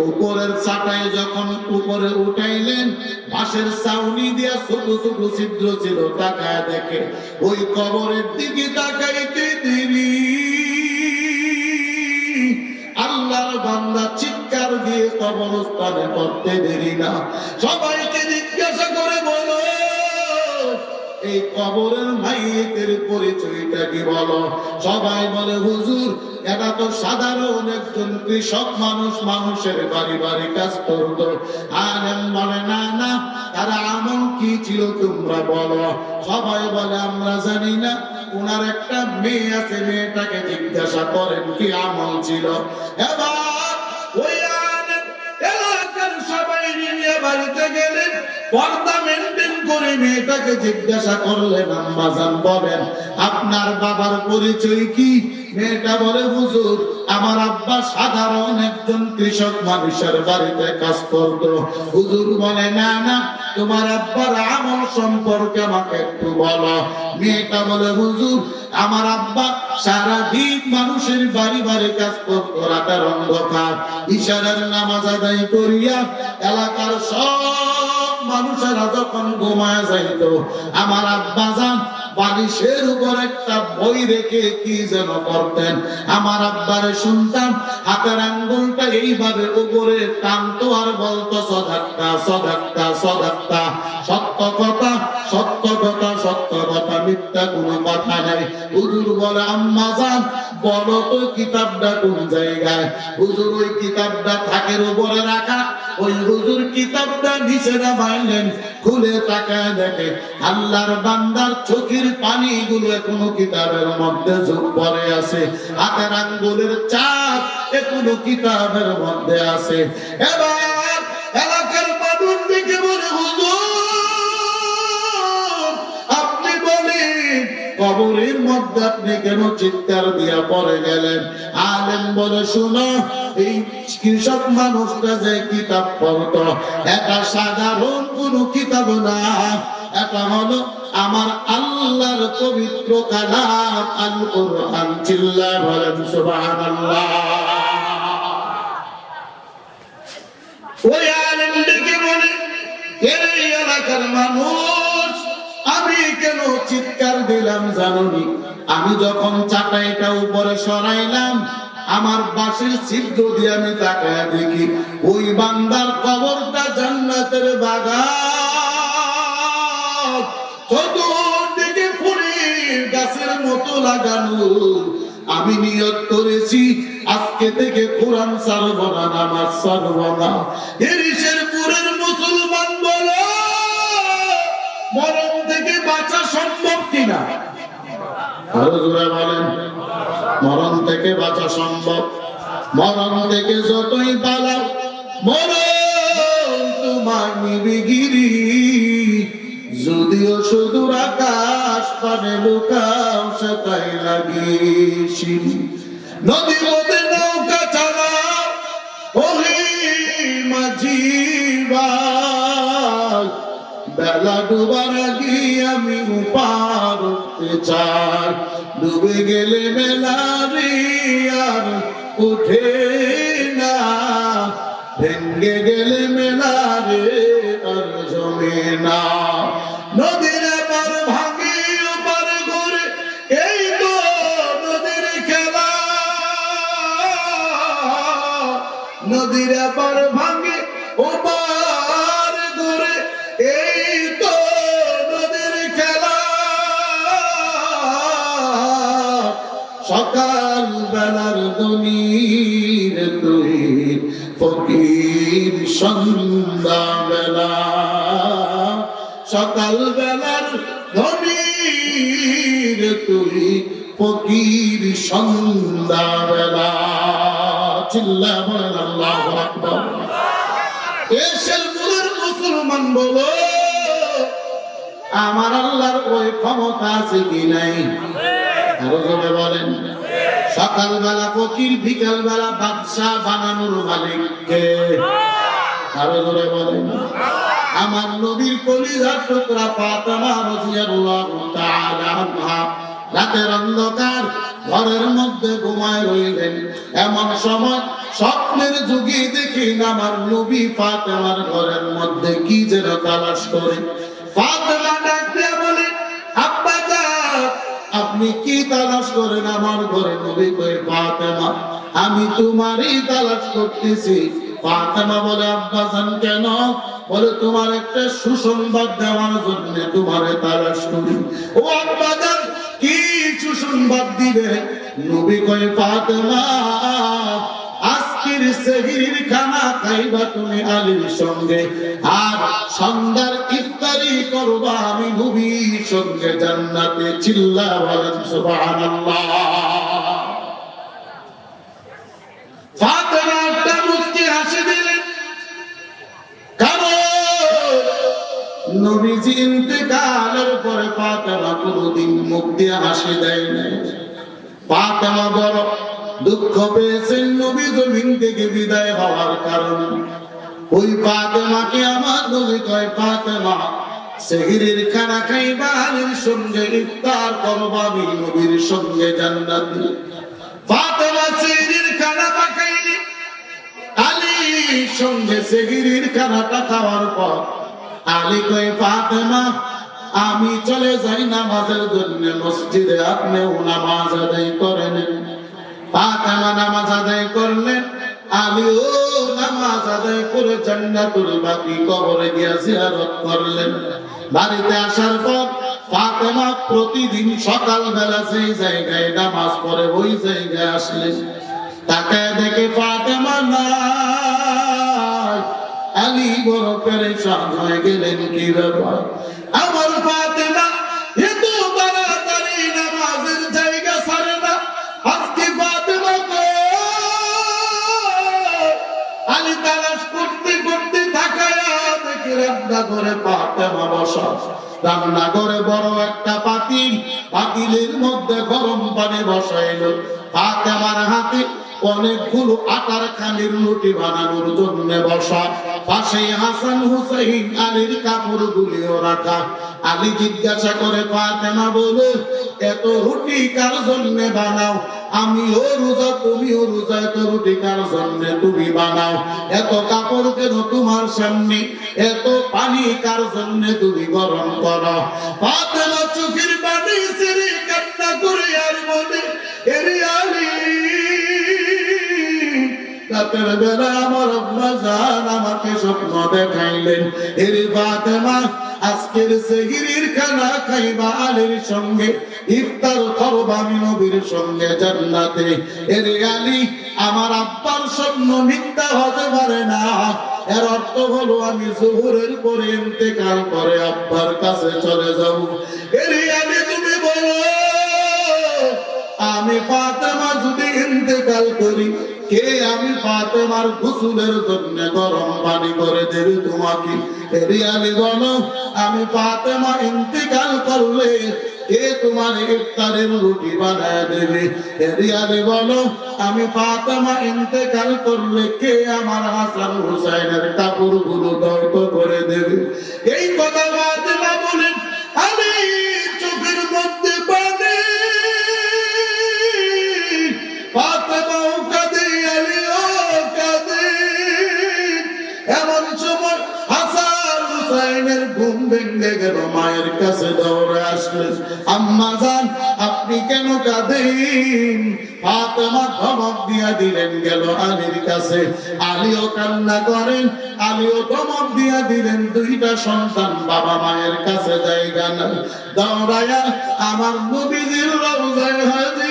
উপরের ছাটাই যখন উপরে উঠাইলেন, বাঁশের ছাউনি দিয়া ছোট ছোট ছিদ্র ছিল, তাকায় দেখে ওই কবরের দিকে তাকাইতে দেরি। আল্লাহর বান্দা চিৎকার দিয়ে কবরস্থানে করতে দেরি না। সবাইকে জিজ্ঞাসা করে বলো, এই কবরের মাইয়েতের পরিচয়টা কি বলো? সবাই বলে, হুজুর এটা তো সাধারণ একজন কৃষক মানুষ, মানুষের বাড়ি বাড়ি কাজ করত। আলেম বলে, না না, তার আমল কি ছিল তোমরা বলো। সবাই বলে, আমরা জানি না। ওনার একটা মেয়ে আছে, মেয়েটাকে জিজ্ঞাসা করেন কি আমল ছিল। এবার ওই বাড়িতে গেলেন, পর্দা মেনটেন করে মেয়েটাকে জিজ্ঞাসা করলেন, আম্মা জান বলেন আপনার বাবার পরিচয় কি? মেয়েটা বলে, হুজুর আমার আব্বা সাধারণ একজন কৃষক মানুষের বাড়িতে কাজ করত। হুজুর বলে, না না, তোমার আব্বার আমল সম্পর্কে আমাকে একটু বলো। মেয়েটা বলে, হুজুর আমার আব্বা সারাদিন মানুষের বাড়ি বাড়ি কাজ করতো, রাতের অন্ধকার ইশারার নামাজ আদায় করিয়া এলাকার সব মানুষেরা যখন ঘুমায় যাইত, আমার আব্বা জান বালিশের উপর একটা বই রেখে কি যেন করতেন। আমার আব্বারে শুনতাম হাতের আঙ্গুলটা এইভাবে উপরে টানতো আর বলতো, সদাক্কা সদাক্কা সদাক্কা, সত্য কথা সত্য কথা সত্য কথা, মিথ্যা কোনো কথা নাই। হুজুর বলে, আম্মা জান বলো তো কিতাবটা কোন জায়গায়? হুজুর ওই কিতাবটা থাকের উপরে রাখা। ওই হুজুর কিতাবটা নিচে নামাইলেন, খুলে তাকায় দেখে আল্লাহর বান্দার চোখের পানিগুলো এখনো কিতাবের মধ্যে ঝুঁক পড়ে আছে, হাতের আঙ্গুলের চাপ এখনো কিতাবের মধ্যে আছে। এবার এলাকার মানুষ দেখে বলে, হুজুর আপনি বলেন কবরের মধ্যে আপনি কেন চিৎকার দিয়া পড়ে গেলেন? আলেম বলে, শোনো, এই কৃষক মানুষটা যে কিতাব পড়তো এটা সাধারণ কোনো কিতাব না, এটা হলো আমার আল্লাহর পবিত্র কালাম আল কোরআন। চিল্লায় বলেন সুবহানাল্লাহ। ওই আলেম ডেকে বলে, এই এলাকার মানুষ আমি কেন চিৎকার দিলাম জানোনি? আমি যখন চাটাইটা উপরে সরাইলাম, আমার বাঁশের ছিদ্র দিয়ে আমি তাকায় দেখি ওই বান্দার কবরটা জান্নাতের বাগান, চতুর্দিকে ফুলের গাছের মতো লাগানো। আমি নিয়ত করেছি আজকে থেকে কোরআন ছাড়ব না, নামাজ ছাড়ব না। এরিশেরপুরের মুসলমান বলো, মরণ থেকে বাঁচা সম্ভব কিনা? আরো জোরে বলেন, মরণ থেকে বাঁচা সম্ভব? মরণ থেকে যতই পালাও মরণ তোমার নিবে গিরি, যদিও সুদূর আকাশ পানে লুকাও সে তাই লাগিয়েছি। নদী মধ্যে নৌকা চালাও ওহে মাঝি ভাই, বেলা ডুবার আগে আমি পার হতে চাই। ডুবে গেলে মেলা রে আর উঠে না, ভেঙ্গে গেলে মেলা রে আর জমে না। নদীর পার ভাঙে ওপার ঘুরে, এই তো নদীর খেলা। নদীর পার ভাঙে ওপার ঘুরে, এই তো নদীর খেলা। সকাল বেলার দনির তুই ফকির, সন্ধ্যা বেলা সকাল বেলার ধনির তুই ফকির, সন্ধ্যা বেলা। চিল্লা বলেন আল্লাহু আকবার। এশরপুরের মুসলমান বলো, আমার আল্লাহর ওই ক্ষমতা আছে কি নাই? আরো জোরে বলেন। সকাল বেলা ফকির, বিকাল বেলা বাদশা বানানোর মালিক কে? আরো জোরে বলেন। আমার নবীর কলিজার টুকরা ফাতেমা রাদিয়াল্লাহু তাআলা আনহা রাতের অন্ধকার ঘরের মধ্যে ঘুমায় রইলেন। এমন সময় স্বপ্নের যুগে দেখি আমার নবী ফাতেমার ঘরের মধ্যে কি যেন তালাশ করে। ফাতেমা ডাক দিয়ে বলে, আব্বা জান আপনি কি তালাশ করেন আমার ঘরে? নবী কয়, ফাতেমা আমি তোমারই তালাশ করতেছি। ফাতেমা বলে, আব্বা জান কেন? বলে, তোমার একটা সুসংবাদ দেওয়ার জন্য তোমারে তালাশ করি। ও আব্বা জান কি সুসংবাদ দিবে? নবী কয়, ফাতেমা আজকের সেহরির খানা খাইবা তুমি আলীর সঙ্গে, আর সন্ধ্যার ইফতারি করবা আমি নবীর সঙ্গে জান্নাতে। চিল্লা বলেন সুবহানাল্লাহ। ফাতেমা একটা মুস্কি হাসি দিলেন, কারণ নবীজি ইন্তেকালের পরে ফাতেমা কোনদিন মুখ দিয়ে হাসি দেয় না। ফাতেমা বড় দুঃখ পেয়েছেন নবী জমিন থেকে বিদায় হওয়ার কারণে। ওই ফাতেমাকে আমার নবী কয়, ফাতেমা সেহরির খানা খাইবা, আলীর সঙ্গে ইফতার করবা, আমি নবীর সঙ্গে জান্নাতে। ফাতেমা সেহরির খানা পাকাইলি, আলীর সঙ্গে সেহরির খানাটা খাওয়ার পর আলী কয়, ফাতেমা আমি চলে যাই নামাজের জন্য মসজিদে, আপনিও নামাজ আদায় করেন। ফাতেমা নামাজ আদায় করলেন, আলীও নামাজ আদায় করে জান্নাতুল বাকি কবরে গিয়ে জিয়ারত করলেন। বাড়িতে আসার পর ফাতেমা প্রতিদিন সকালবেলা সেই জায়গায় নামাজ পড়ে ওই জায়গায় আসলেন। তাকে দেখে ফাতেমা নাই, আলী বড় পেরেশান হয়ে গেলেন, কি ব্যাপার আমার ফাতেমা এত তাড়াতাড়ি নামাজের জায়গা ছাড়ে না, আজকে ফাতেমা আলী তালাশ করতে করতে তাকায়া দেখে রান্না করে ফাতেমা বসা। রান্না করে বড় একটা পাতিল, পাতিলের মধ্যে গরম পানি বসাইলো। ফাতেমার হাতে অনেকগুলো আটার খানির রুটি বানানোর জন্য বসা, পাশে হাসান হুসাইন আলীর কাপড়গুলিও রাখা। আলী জিজ্ঞাসা করে, ফাতেমা বলে এত রুটি কার জন্য বানাও? আমিও রোজা, তুমিও রোজা, এত রুটি কার জন্য তুমি বানাও? এত কাপড় কেন তোমার সামনে? এত পানি কার জন্য তুমি গরম করো? ফাতেমা চোখের পানি ছেড়ে কান্না করে আর বলে, এরে আলী, রাতের বেলা আমার আব্বা জান আমাকে স্বপ্ন দেখাইলেন, এরে ফাতেমা আজকের সেহরির খানা খাইবা আলীর সঙ্গে, ইফতার করবা আমি নবীর সঙ্গে জান্নাতে। এরে আলী, আমার আব্বার স্বপ্ন মিথ্যা হতে পারে না। এর অর্থ হলো আমি জোহরের পরে ইন্তেকাল করে আব্বার কাছে চলে যাব। এরে আলী, তুমি বলো আমি ফাতেমা যদি ইন্তেকাল করি, কে আমি ফাতেমার গোসলের জন্য গরম পানি করে দেবে তোমাকে? এরে আলী বলো, আমি ফাতেমা ইন্তেকাল করলে কে তোমার ইফতারের রুটি বানায় দেবে? এরে আলী বলো, আমি ফাতেমা ইন্তেকাল করলে কে আমার হাসান হুসাইনের কাপড়গুলো দগ্ধ করে দেবে? এই কথা ফাতেমা বলেন, আমি চোখের মধ্যে পানি। ফাতেমাও কাঁদে, আলীও কাঁদে। এমন সময় হাসান হুসাইনের ঘুম ভেঙে গেল, মায়ের কাছে দৌড়ে আসলেন, আম্মা জান আপনি কেন কাঁদেন? ফাতেমা ধমক দিয়া দিলেন, গেল আলীর কাছে। আলীও কান্না করেন, আলীও ধমক দিয়া দিলেন, দুইটা সন্তান বাবা মায়ের কাছে জায়গা নাই, দৌড়ায়া আমার নবীজির রওজায় হাজির।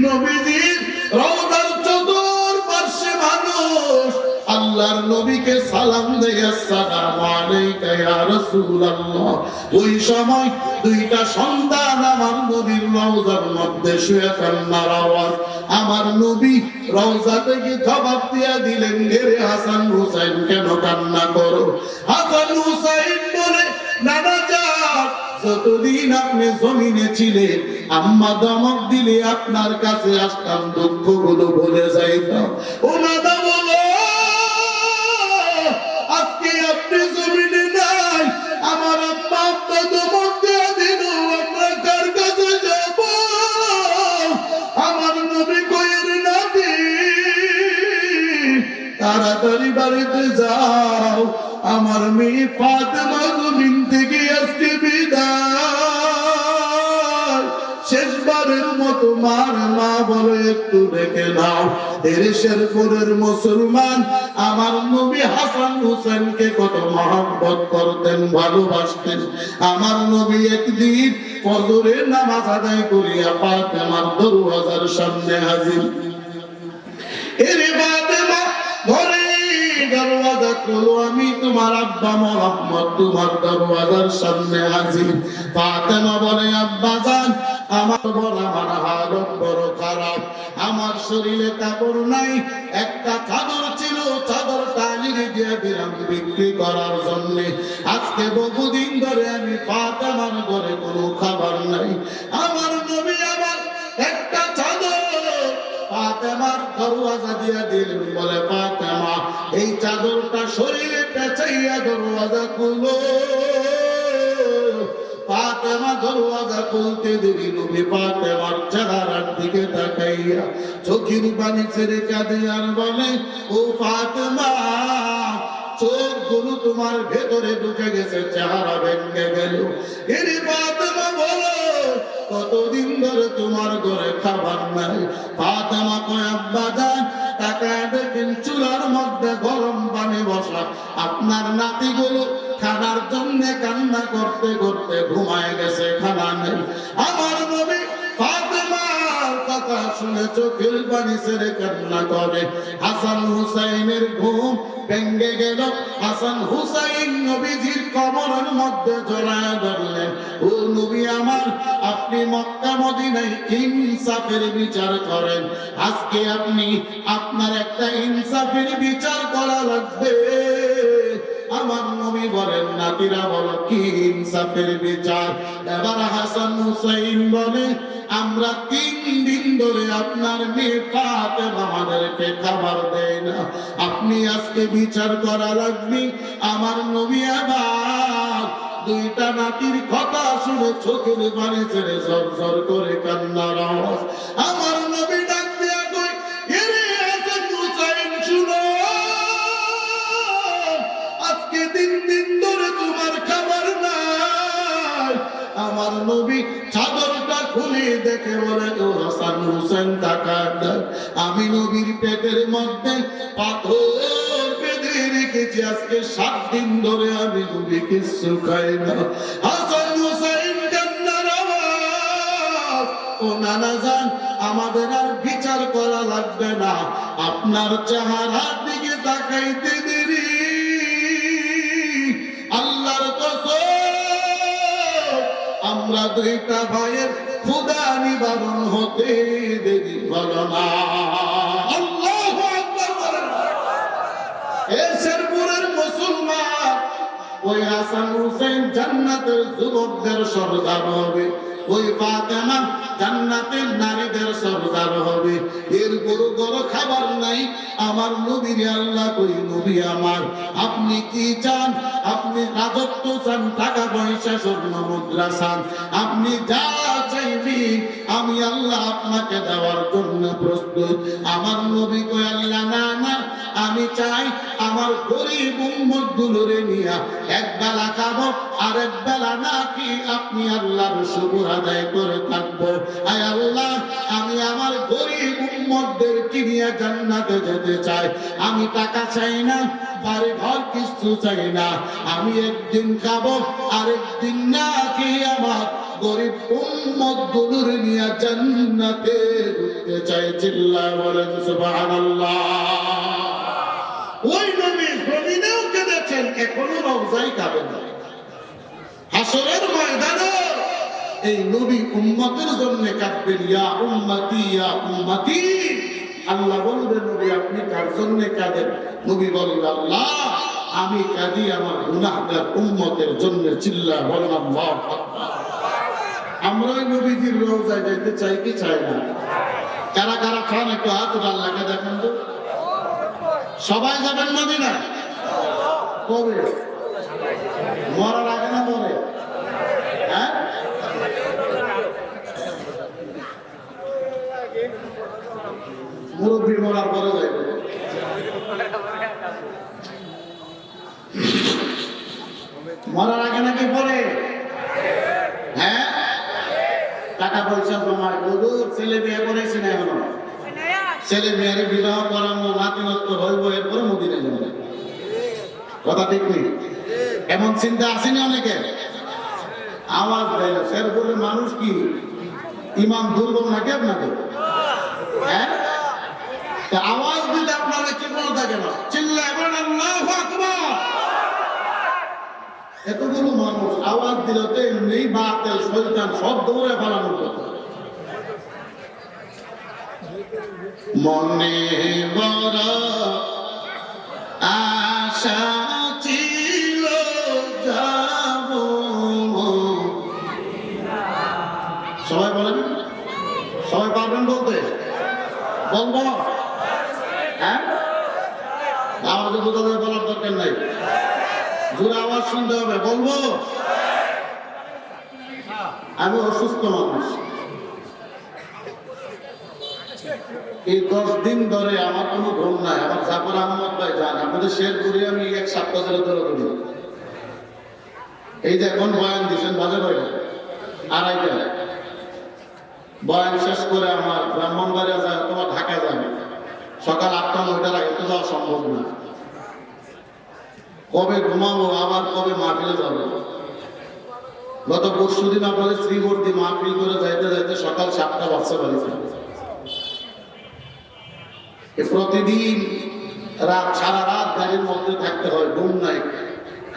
নবীজির রওজার চতুর্পার্শ্বে মানুষ আল্লাহর নবীকে সালাম দেয়, আসসালামু আলাইকা ইয়া রাসূলুল্লাহ। ওই সময় দুইটা সন্তান আমার নবীর রওজার মধ্যে শুয়ে কান্নার আওয়াজ। আমার নবী রওজা থেকে জবাব দিয়া দিলেন, রে হাসান হুসাইন কেন কান্না করো? হাসান হুসাইন বলে, নানা যান যতদিন আপনি জমিনে ছিলেন আম্মা ধমক দিলে আপনার কাছে আসতাম, দুঃখগুলো ভুলে যাইতাম। ও নানা বলো, আজকে আপনি জমিনে নাই, আমার আম্মা আপনার ধমক দেয়া দিল, আমরা কার কাছে যাব? আমার নবী কইের নাতি, তাড়াতাড়ি বাড়িতে যাও, আমার মেয়ে ফাতেমা জমিন থেকে আজকে বিদায়। শেষবারের মতো মার মা বলে একটু দেখে নাও। শেরপুরের মুসলমান আমার নবী হাসান হুসেনকে কত মহব্বত করতেন, ভালোবাসতেন। আমার নবী একদিন ফজরের নামাজ আদায় করিয়া ফাতেমার দরওয়াজার সামনে হাজির। এরে ফাতেমা ঘরে দরওয়াজা খুলো, আমি তোমার আব্বা মুহাম্মদ তোমার দরওয়াজার সামনে হাজির। ফাতেমা বলে, আব্বা জান আমার হালত বড় খারাপ, আমার শরীরে কাপড় নাই, একটা চাদর ছিল, চাদরটা আলীর দিয়ে দিলাম বিক্রি করার জন্য। আজকে বহুদিন ধরে আমি ফাতেমার ঘরে কোনো খাবার নাই। আমার নবী আমার একটা চাদর ফাতেমার দরওয়াজা দিয়া দিলেন, বলে ফাতেমা এই চাদরটা শরীরে পেঁচাইয়া দরওয়াজা খুলো। ফাতেমা দরওয়াজা খুলতে দেরি নবী ফাতেমার চেহারার দিকে তাকাইয়া চোখের পানি ছেড়ে কাঁদে আর বলে, ও ফাতেমা চোখগুলো তোমার ভেতরে ঢুকে গেছে, চেহারা ভেঙে গেল। এরে ফাতেমা বলো কতদিন ধরে তোমার ঘরে খাবার নাই? ফাতেমা কয় আব্বা জান তাকায় দেখেন চুলার মধ্যে গরম পানি বসা, আপনার নাতিগুলো খানার জন্য কান্না করতে করতে ঘুমায় গেছে, খানা নেই। আমার নবী ফাতেমার কথা শুনে চোখের পানি ছেড়ে কান্না করে। হাসান হুসাইনের ঘুম ভেঙে গেল। হাসান হুসাইন নবীজির কবরের মধ্যে জড়ায় ধরলেন, ও নবী আমার আপনি মক্কা মদিনায় ইনসাফের বিচার করেন। আজকে আপনি আপনার একটা ইনসাফের বিচার করা লাগবে। আমার নবী বলেন, নাতিরা বলো কি ইনসাফের বিচার? এবার হাসান হুসাইন বলে, আমরা 3 দিন ধরে আপনার মেয়ে ফাতেমা আমাদেরকে খাবার দেয় না, আপনি আজকে বিচার করা লাগবে। আমার নবী আবার দুইটা নাতির কথা শুনে চোখের পানি ছেড়ে ঝরঝর করে কান্নার আওয়াজ। আমার নবী ডাক দিয়া কই, এরে হাসান হুসাইন শুনো, আজকে 3 দিন ধরে তোমার খাবার নাই। আমার নবী চাদরটা খুলে দেখে বলে, ও হাসান হুসেন তাকায় দেখ, আমি নবীর পেটের মধ্যে পাথর বেঁধে রেখেছি, আজকে 7 দিন ধরে আমি নবী কিছু খাই না। হাসান হুসাইন কান্নার আওয়াজ, ও নানা জান আমাদের আর বিচার করা লাগবে না, আপনার চেহারার দিকে তাকাইতে দেরি। আল্লাহর কসম আমরা দুইটা ভাইয়ের ক্ষুধা নিবারণ হতে দেরি হলো না। আল্লাহু আকবার বলেন। এই শেরপুরের মুসলমান ওই হাসান হুসাইন জান্নাতের যুবকদের সরদার হবে, ওই ফাতেমা জান্নাতের নারীদের সরদার হবে। এর বড় খাবার নাই। আমার নবীর আল্লাহ কই, নবী আমার আপনি কি চান? আপনি রাজত্ব চান, টাকা পয়সা স্বর্ণ মুদ্রা চান, আপনি যা চাইবেন আমি আল্লাহ আপনাকে দেওয়ার জন্য প্রস্তুত। আমার নবী কই, আল্লাহ না না, আমি চাই আমার গরিব উম্মতগুলোরে নিয়া এক বেলা খাবো আর এক বেলা না কি আপনি আল্লাহর শুকর আদায় করে থাকবো। আয় আল্লাহ আমি আমার গরিব উম্মতদেরকে নিয়ে জান্নাতে যেতে চাই। আমি টাকা চাই না, বাড়ি ঘর কিছু চাই না, আমি একদিন খাবো আর একদিন না খেয়ে আমার গরিব উম্মতগুলোর নিয়ে জান্নাতে ঢুকতে চাই। চিল্লায় বলেন সুবহানাল্লাহ। ওই নবী জমিনেও কেঁদেছেন, এখনো রওজায় কাবেন। হাসরের ময়দানে এই নবী উম্মতের জন্য কাঁদবেন, ইয়া উম্মতি ইয়া উম্মতি। আল্লাহ বলবেন, নবী আপনি কার জন্য কাঁদেন? নবী বলবেন, আল্লাহ আমি কাঁদি আমার গুনাহগার উম্মতের জন্য। চিল্লায় বলেন আল্লাহু আকবার। আমরা ওই নবীজির রওজায় যাইতে চাই কি চাই না? কারা কারা চান একটু হাত আল্লাহকে দেখান তো। সবাই যাবেন মদিনায়? কবে? মরার আগে না পরে? হ্যাঁ, মুরব্বী মরার পরে যাইবে। মরার আগে নাকি পরে? হ্যাঁ, টাকা পয়সা জমায়, ছেলে বিয়ে করেছি না এখনো, ছেলে মেয়ের বিবাহ করানো, নাতিনত্ব হইব, এরপরে মদিনায় যাবে। কথা ঠিক নেই? এমন চিন্তা আসেনি অনেকের? আওয়াজ দেয় না। শেরপুরের মানুষ কি ইমান দুর্বল নাকি আপনাদের? হ্যাঁ, আওয়াজ দিলে আপনারা কি মনে থাকে না? চিল্লায় বলেন আল্লাহু আকবার। এতগুলো মানুষ আওয়াজ দিলে তো এমনি বাতিল শয়তান সব দৌড়ে ফেলানোর কথা। মনে বড় আশা আওয়াজে বোঝা যায়, বলার দরকার নাই, জোরে আওয়াজ শুনতে হবে। বলবো আমি অসুস্থ মানুষ, এই 10 দিন ধরে আমার কোনো ঘুম নাই। আমার জাফর আহমদ ভাই যান, আপনাদের শেয়ার করি, আমি 1 সপ্তাহ ধরে দৌড়াদৌড়ি। এই যে এখন বয়ান দিচ্ছেন বাজে বাইরে 2:30 বয়ান শেষ করে আমার ব্রাহ্মণবাড়িয়া যায় অথবা ঢাকা যাবে, সকাল 8টা-9টার আগে তো যাওয়া সম্ভব না। কবে ঘুমাবো, আবার কবে মাহফিলে যাবো। গত পরশুদিন আপনাদের শ্রীবর্তী মাহফিল করে যাইতে যাইতে সকাল 7টা বাজছে বাড়িতে। প্রতিদিন সারা রাত গাড়ির মধ্যে থাকতে হয়, ঘুম নাই,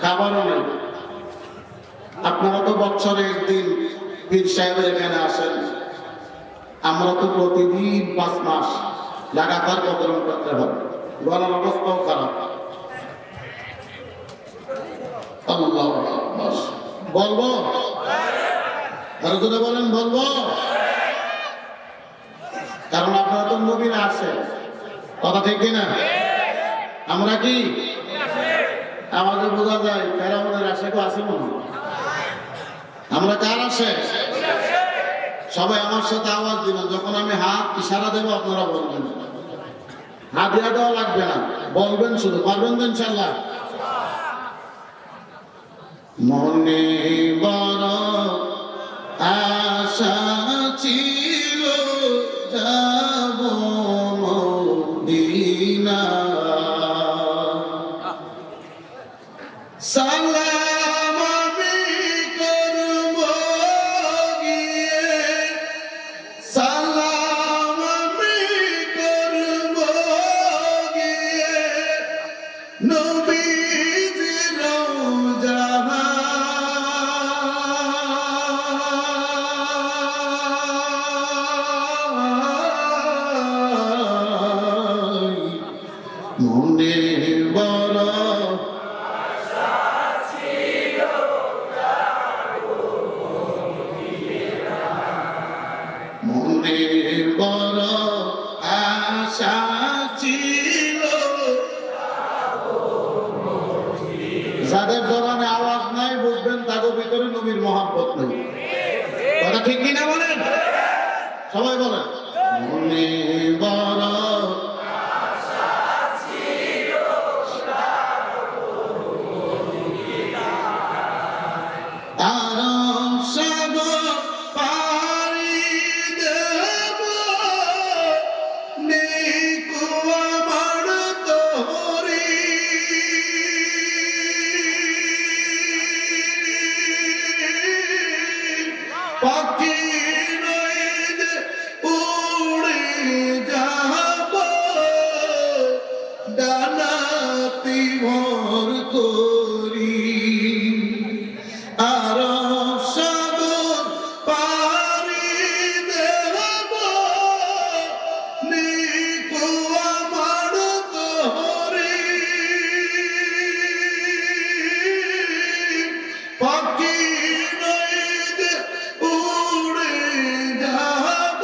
খাবারও নাই। আপনারা তো বছরে একদিন পীর সাহেবের এখানে আসেন, আমরা তো প্রতিদিন 5 মাস লাগাতার প্রোগ্রাম করতে হয়, গলার অবস্থাও খারাপ। আল্লাহু আকবার। বলবো আরো যদি বলেন বলবো, কারণ আপনারা তো নবীরা আসেন, কথা ঠিক কিনা? আমরা কি আমাদের বোঝা যায় ফেরাউনের আসে কেউ আছে মনে হয়? আমরা কার আসে? সবাই আমার সাথে আওয়াজ দিবেন, যখন আমি হাত ইশারা দেবো আপনারা বলবেন। হাত দিয়া দেওয়া লাগবে না, বলবেন শুধু, পারবেন তো ইনশাল্লাহ? মনে বড় আশা ছিল যাব মদিনা, সালাম আমি করব গিয়ে, সালাম আমি করব গিয়ে নবীজির রওজা। মনে বড় মনে বড় আশা ছিল। যাদের জবানে আওয়াজ নাই বুঝবেন তাদের ভিতরে নবীর মহব্বত নেই, কথা ঠিক কিনা বলেন? সবাই বলেন মনে বড় আরব সাগর পাড়ি দেব, নেই কুয়ার তরি, পাখি নই যে উড়ে যাব, ডানাতি ভর করি। আরব সাগর পাড়ি দেব, নিকো আমার তরি, পাখি নই যে উড়ে যাব,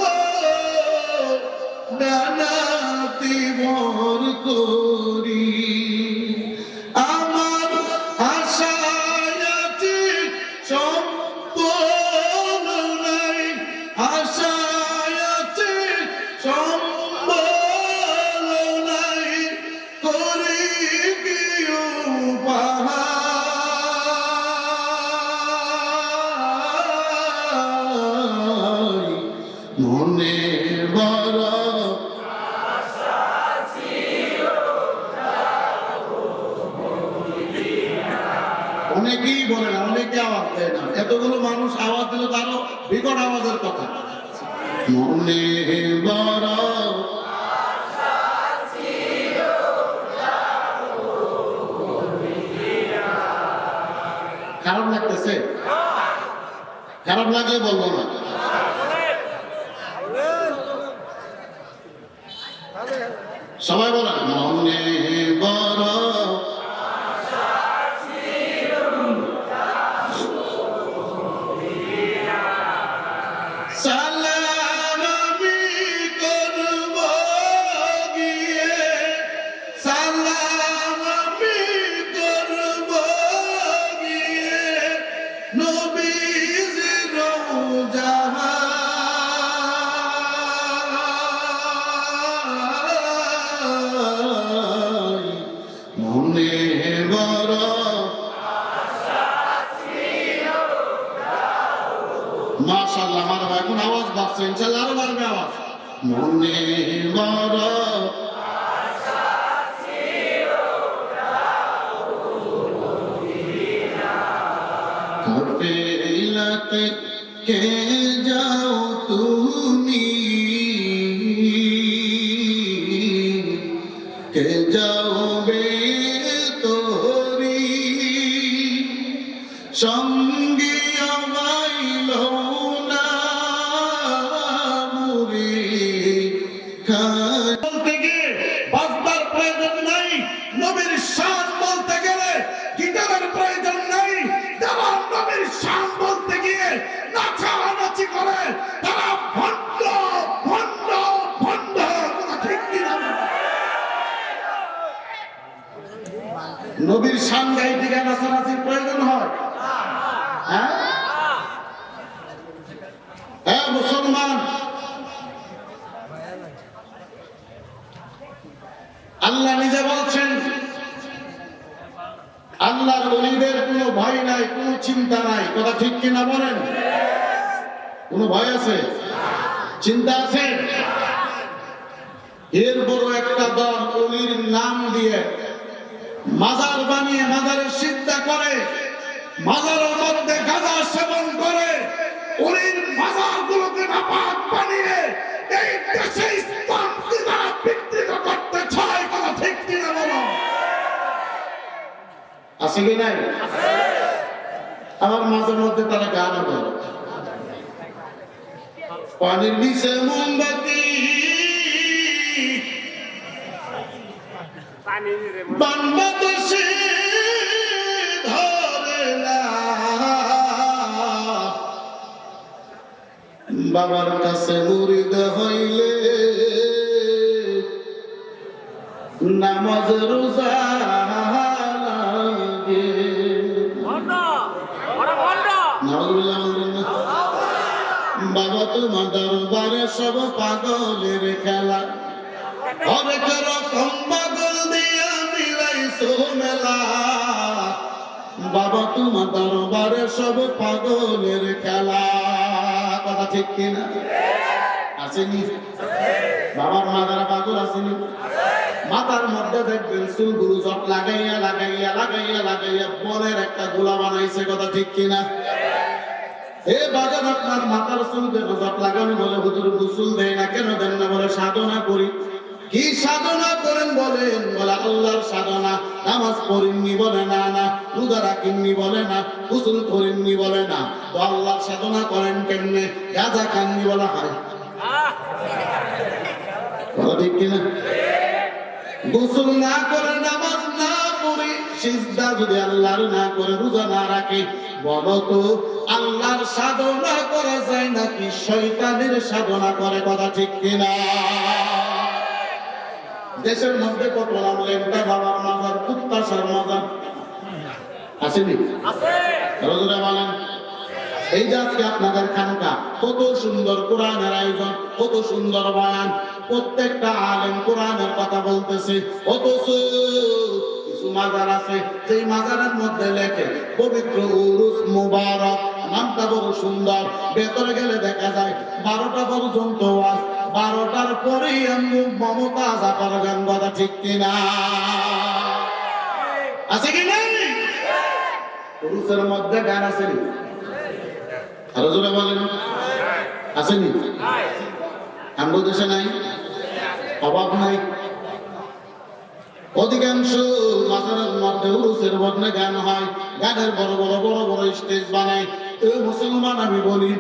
ডানাতি ভর করি। আমার আশায় আছে সম্বল নাই, আশায় আছে সম্বল নাই, করি কি উপায়। মনে বড় অনেকেই বলে না, অনেকে আওয়াজ দেয় না, এতগুলো মানুষ আওয়াজ দিলে তারও বিকট আওয়াজের কথা। মনে বড় খারাপ লাগতেছে, খারাপ লাগলে বলবো না। সবাই বলেন মনে বড় সালাম আমি করব গিয়ে, সালাম মনে বড় মাশাআল্লাহ, আমার এখন আওয়াজ বাড়ছে, ইনশাআল্লাহ আরো বাড়বে আওয়াজ। মনে বড় কাফেলাতে কে যাও তুমি, কে যাবে তোরি সঙ্গে আমাইল না মুরি। বলতে গিয়ে বাজবার প্রয়োজন নাই, নবীর শান বলতে গেলে গিটারের প্রয়োজন নাই। যারা নবীর শান বলতে গিয়ে নাচানাচি করে তারা ভণ্ড ভণ্ড ভণ্ড। ঠিক কিনা? নবীর শান গাইতে গিয়ে নাচানাচির প্রয়োজন হয়? হ্যাঁ হ্যাঁ মুসলমান, আল্লাহ নিজে বলছেন আল্লাহর ওলিদের কোনো ভয় নাই, কোনো চিন্তা নাই। কথা ঠিক কিনা বলেন? কোনো ভয় আছে? চিন্তা আছে? এর বড় একটা দল ওলির নাম দিয়ে মাজার বানিয়ে মাজারের সিজদা করে, মাজারের মধ্যে গাঁজা সেবন করে, ওলির মাজারগুলোকে নাপাক বানিয়ে এই দেশে ইসলামকে তারা বিকৃত করতে চায়। কথা ঠিক কিনা বলো? আছে কি নাই? আমার মাঝের মধ্যে তারা গানও বলে, পানির নিচে মোমবাতি বানবাতাসে ধরে না, বাবার কাছে মুরিদ হইলে নামাজ রোজা লাগে। বাবা তোমার দরবারে সব পাগলের খেলা, অনেক রকম পাগল দিয়া মিলাইছো মেলা। বাবা তোমার দরবারে সব পাগলের খেলা। কথা ঠিক কিনা? আসেনি? বাবার মাদারা পাগল আসেনি? মাথার মধ্যে দেখবেন চুলগুলো জট লাগাইয়া লাগাইয়া লাগাইয়া লাগাইয়া বনের একটা গোলা বানাইছে। কথা ঠিক কিনা? এ বাজার আপনার মাথার চুল জট লাগানো বলে হুজুর গোসল দেয় না কেন? দেন না বলে সাধনা করি। কি সাধনা করেন বলেন? বলে আল্লাহর সাধনা। নামাজ পড়েননি বলে না না, রোজা রাখেননি বলে না, গোসল করেননি বলে না। তো আল্লাহর সাধনা করেন কেমনে? গাঁজা খাননি বলা হয়। ঠিক কিনা? গোসল না করে, নামাজ না পড়ে, সিজদা যদি আল্লাহর না করে, রোজা না রাখে, বলো তো আল্লাহর সাধনা করা যায় নাকি শয়তানের সাধনা করে? কথা ঠিক কিনা? দেশের মধ্যে কত নাম লেমটা বাবার মাজার, কুত্তাশার মাজার আসেনি? রোজা বলেন এই যে আজকে আপনাদের খানকা, কত সুন্দর কোরআনের আয়োজন, কত সুন্দর বয়ান, প্রত্যেকটা আলেম কোরআনের কথা বলতেছে। অথচ কিছু মাজার আছে যেই মাজারের মধ্যে লেখে পবিত্র উরুস মুবারক, নামটা বড় সুন্দর। ভেতরে গেলে দেখা যায় 12টা পর্যন্ত ওয়াজ, 12টার পরেই মমতা জাফর গান। কথা ঠিক কিনা? আছে কি নাই? উরুসের মধ্যে গান আছে নি? আরো জোরে বলেন, আসেনি? আমাদের দেশে নাই, অভাব নাই। অধিকাংশ মাজারের মধ্যে উরুসের মধ্যে গান হয়, গানের বড় বড় বড় বড় স্টেজ বানায়। মুসলমান আমি বলি,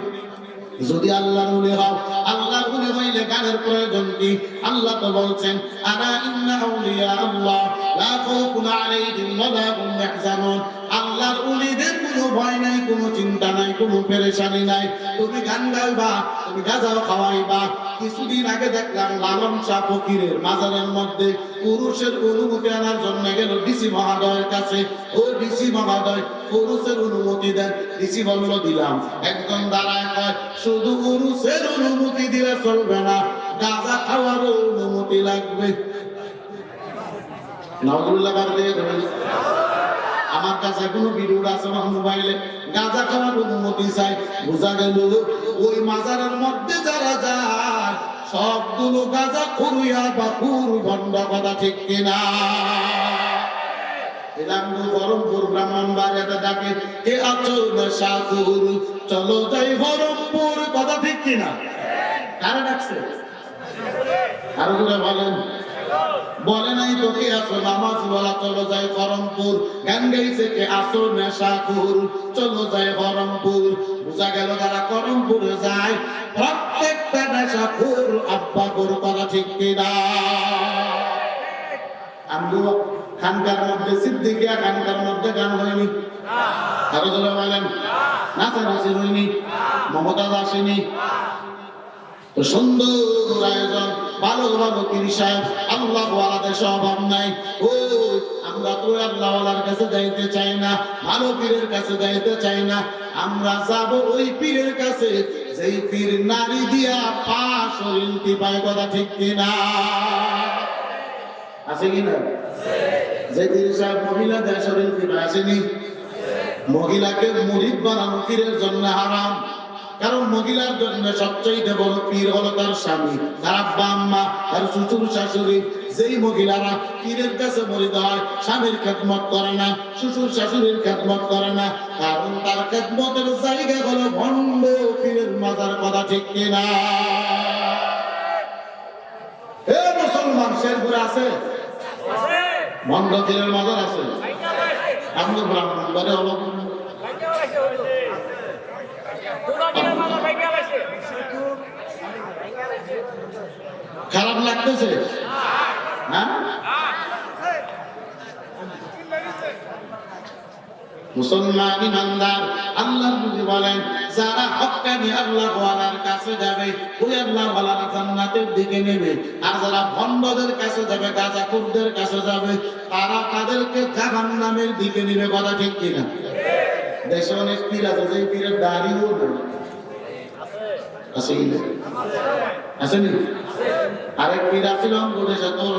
যদি আল্লাহর ওলি হও, আল্লাহর ওলি হইলে গানের প্রয়োজন কি? আল্লাহ তো বলছেন আলা ইন্না আউলিয়া আল্লাহ লা খাউফুন আলাইহিম ওয়া লা হুম ইয়াহজানুন। আল্লাহর ওলিদের কোনো ভয় নাই, কোনো চিন্তা নাই, কোনো পেরেশানি নাই। তুমি গান গাইবা, তুমি গাঁজাও খাওয়াইবা। কিছুদিন আগে দেখলাম লালন শাহ ফকিরের মাজারের মধ্যে পুরুষের অনুমতি আনার জন্য গেল ডিসি মহোদয়ের কাছে। ও ডিসি মহোদয়, পুরুষের অনুমতি দেন। ডিসি বলল দিলাম। একজন দাঁড়ায় কয় শুধু পুরুষের অনুমতি দিলে চলবে না, গাঁজা খাওয়ার অনুমতি লাগবে। নাউজুবিল্লাহ বাড়তে দেবেন। আমার কাছে কোনো ভিডিও আছে না মোবাইলে, গাঁজা খাওয়ার অনুমতি চাই। বোঝা গেল ওই মাজারের মধ্যে যারা যায় সবগুলো গাঁজা খুরিয়া বা খুর ভণ্ড, কথা ঠিক কিনা? বহরমপুর ব্রাহ্মণবাড়িয়াতে ডাকে কে আছো নেশাখোর, চলো যাই বহরমপুর, কথা ঠিক কিনা? কারা ডাকছে? আরো জোরে বলেন। বলে নাই তো কে আছো নামাজ বলা, চলো যাই বহরমপুর। গান গাইছে কে আছো নেশাখোর, চলো যাই বহরমপুর। বোঝা গেল যারা বহরমপুরে যায় প্রত্যেকটা নেশাখোর আব্বা খোর, কথা ঠিক কিনা? আমগো খানকার মধ্যে সিদ্দিকিয়া খানকার মধ্যে গান হয়নি, আরো জোরে বলেন। নাচানাচি হয়নি, মমতা আসেনি। তো সুন্দর আয়োজন, ভালো ভালো পীর সাহেব, আল্লাহ ওয়ালাদের অভাব নাই। ও আমরা তো আল্লাহওয়ালার কাছে যাইতে চাই না, ভালো পীরের কাছে যাইতে চাই না। আমরা যাব ওই পীরের কাছে যেই পীর নারী দিয়া পা শরীর টিপায়, কথা ঠিক কিনা? আছে কিনা? যে পীর সাহেব মহিলা দেয় শরীর টিপায়, আসেনি? মহিলাকে মুরিদ বানানো পীরের জন্য হারাম। কারণ মহিলার জন্য সবচেয়ে বড় পীর হলো তার স্বামী, তার আব্বা আম্মা, তার শ্বশুর শাশুড়ি। যেই মহিলারা পীরের কাছে মুরিদ হয় স্বামীর খেদমত করে না, শ্বশুর শাশুড়ির খেদমত করে না, কারণ তার খেদমতের জায়গা হলো ভণ্ড পীরের মাজার, কথা ঠিক কিনা? এ মুসলমান, শেরপুরে আছে ভণ্ড পীরের মাজার আছে। আমাদের ব্রাহ্মণবাড়ে হলো খারাপ লাগতেছে, হ্যাঁ? মুসলমান ইমানদার আল্লাহর নবী বলেন যারা হক্কানি আল্লাহ ওয়ালার কাছে যাবে ওই আল্লাহ ওয়ালারা জান্নাতের দিকে নেবে, আর যারা ভণ্ডদের কাছে যাবে, গাঁজাখোরদের কাছে যাবে, তারা তাদেরকে জাহান্নামের দিকে নেবে, কথা ঠিক কিনা? দেশে অনেক পীর আছে যে পীরের দাড়িও নেই, আছে কিনা? আসেনি? আরেক পীর আছিল দেশে, তোর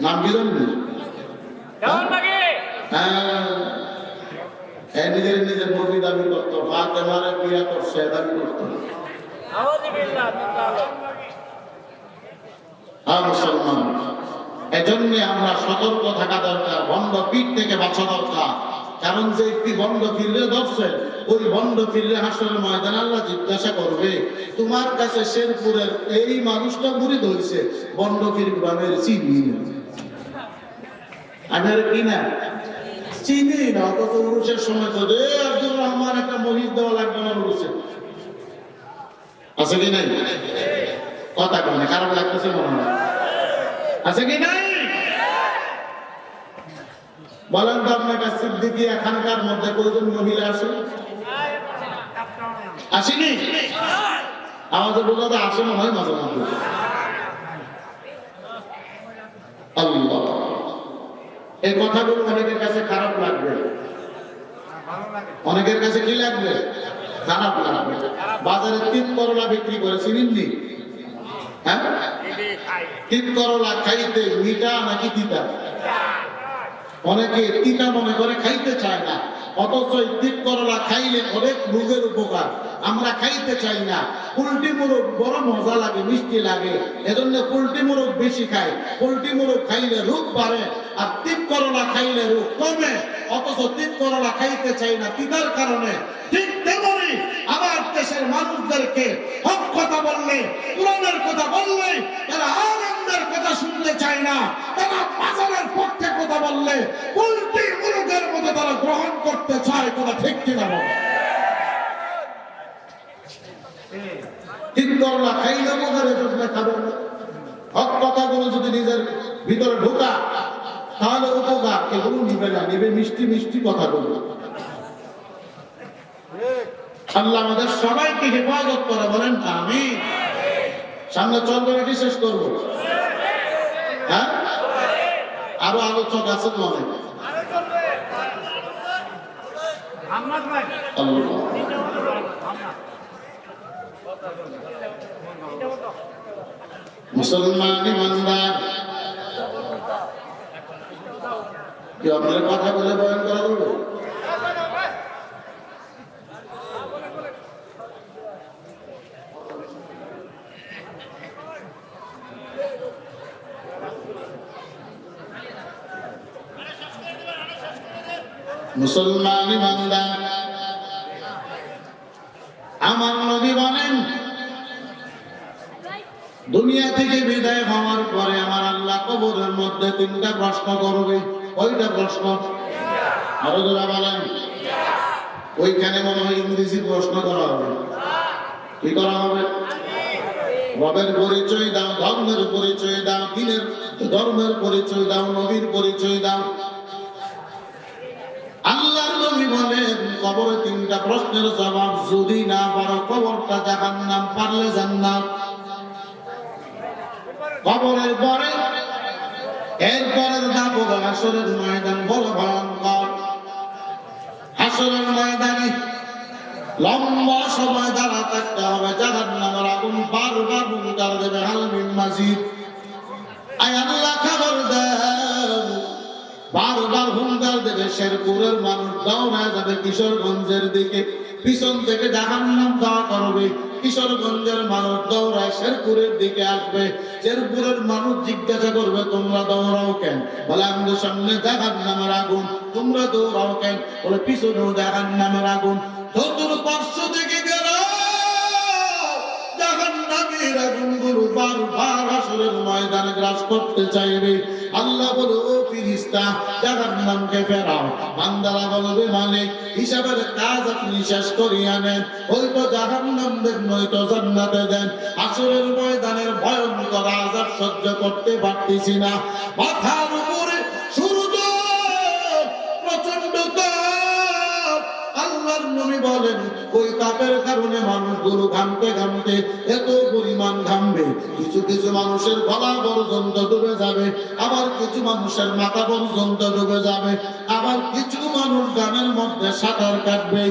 নাম কি জানবি? হ্যাঁ, নিজের নিজের নবী দাবি করতো, ফাতেমার বিয়ে করছে দাবি করতো। মুসলমান, এজন্য আমরা সতর্ক থাকা দরকার, ভণ্ড পীর থেকে বাঁচা দরকার। কারণ যে একটি ভণ্ড পীরে ধরছে, ওই ভণ্ড পীরে হাসরের ময়দানে আল্লাহ জিজ্ঞাসা করবে তোমার কাছে শেরপুরের এই মানুষটা মুরিদ হয়েছে, ভণ্ড পীর গ্রামের চিনি না, আমি আর কিনা চিনি না, অথচ উরুষের সময় তো রে আব্দুর রহমান একটা মহিষ দেওয়া লাগবে না উরুষে, আছে কি নাই? কথা কেন খারাপ লাগতেছে মনে হয়, আছে কি নাই? বলেন তো আপনার কাছে সিদ্দিকী এখানকার মধ্যে কয়জন মহিলা আছে? আসেনি? আমাদের বোঝাতে আসে মনে হয় মাঝে মধ্যে। আল্লাহ, এই কথাগুলো অনেকের কাছে খারাপ লাগবে, অনেকের কাছে কি লাগবে? খারাপ লাগবে। বাজারে তিত করলা বিক্রি করে, চিনিনি? হ্যাঁ, তিত করলা খাইতে মিঠা নাকি তিতা? অনেকে তিতা মনে করে খাইতে চায় না, অথচ তিত করলা খাইলে অনেক রোগের উপকার। আমরা খাইতে চাই না। পোল্ট্রি মোরগ বড় মজা লাগে, মিষ্টি লাগে, এজন্য পোল্ট্রি মোরগ বেশি খাই। পোল্ট্রি মোরগ খাইলে রোগ বাড়ে, আর তিত করলা খাইলে রোগ কমে, অথচ তিত করলা খাইতে চাই না তিতার কারণে। ঠিক তেমনি আমার দেশের মানুষদেরকে হক কথা বললে, কোরআনের কথা বললে তারা আনন্দের কথা শুনতে চায় না, তারা বাজারের পক্ষে কথা বললে পোল্ট্রি মুরগের মতো তারা গ্রহণ করতে চায়, কথা ঠিক কিনা বলে? তিত করলা খাইলে উপকারের জন্য খাবেন না। হক কথাগুলো যদি নিজের ভিতরে ঢোকা তাহলে উপকার, এগুলো নিবে না, নিবে মিষ্টি মিষ্টি কথাগুলো। আল্লাহ আমাদের সবাইকে হেফাজত করে, বলেন আমিন। সামনে চলবে নাকি শেষ করবো? হ্যাঁ, আরো আলোচক আছে তো অনেক। মুসলমান ইমানদার কি আপনার কথা বলে বয়ান করা যাবে? মুসলমান ইমানদার, আমার নবী বলেন দুনিয়া থেকে বিদায় হওয়ার পরে আমার আল্লাহ কবরের মধ্যে তিনটা প্রশ্ন করবে। ওইটা প্রশ্ন আরো যারা বলেন, ওইখানে মনে হয় ইংরেজি প্রশ্ন করা হবে। কি করা হবে? রবের পরিচয় দাও, ধর্মের পরিচয় দাও, দিনের ধর্মের পরিচয় দাও, নবীর পরিচয় দাও। আল্লাহর নবী বলেন কবরে তিনটা প্রশ্নের জবাব যদি না পারো কবরটা জাহান্নাম, পারলে জান্নাত। কবরের পরে এরপরের ধাপ হলো হাসরের ময়দান, বড় ভয়ঙ্কর। হাসরের ময়দানে লম্বা সময় দাঁড়া থাকতে হবে, জাহান্নামের আগুন বারবার হুঙ্কার দেবে, হাল মিন মাজিদ, আয় আল্লাহ খবর দেন। বারবার হুঙ্কার দেবে। শেরপুরের মানুষ দৌড়ায় যাবে কিশোরগঞ্জের দিকে, পিছন থেকে জাহান্নাম দাওয়া করবে। কিশোরগঞ্জের মানুষ দৌড়ায় শেরপুরের দিকে আসবে। শেরপুরের মানুষ জিজ্ঞাসা করবে তোমরা দৌড়াও কেন? বলে আমাদের সামনে জাহান্নামের আগুন, তোমরা দৌড়াও কেন? বলে পিছনেও জাহান্নামের আগুন। চতুর্পার্শ্ব থেকে গেল জাহান্নামের আগুনগুলো বারবার হাসরের ময়দানে গ্রাস করতে চাইবে। আল্লাহ বলে ও ফেরেশতা জাহান্নামকে ফেরাও। বান্দারা বলবে মালিক হিসাবের কাজ আপনি শেষ করিয়া নেন, ওই তো জাহান্নাম দেন, নয়তো জান্নাতে দেন। হাসরের ময়দানের ভয়ঙ্কর আযাব সহ্য করতে পারতেছি না। মাথার উপরে সূর্য, প্রচন্ড তাপ। আল্লাহর নবী বলেন ওই তাপের কারণে মানুষগুলো ঘামতে ঘামতে এত পরিমাণ ঘামবে, কিছু কিছু মানুষের গলা পর্যন্ত ডুবে যাবে, আবার কিছু মানুষের মাথা পর্যন্ত ডুবে যাবে, আবার কিছু মানুষ গানের মধ্যে সাঁতার কাটবে।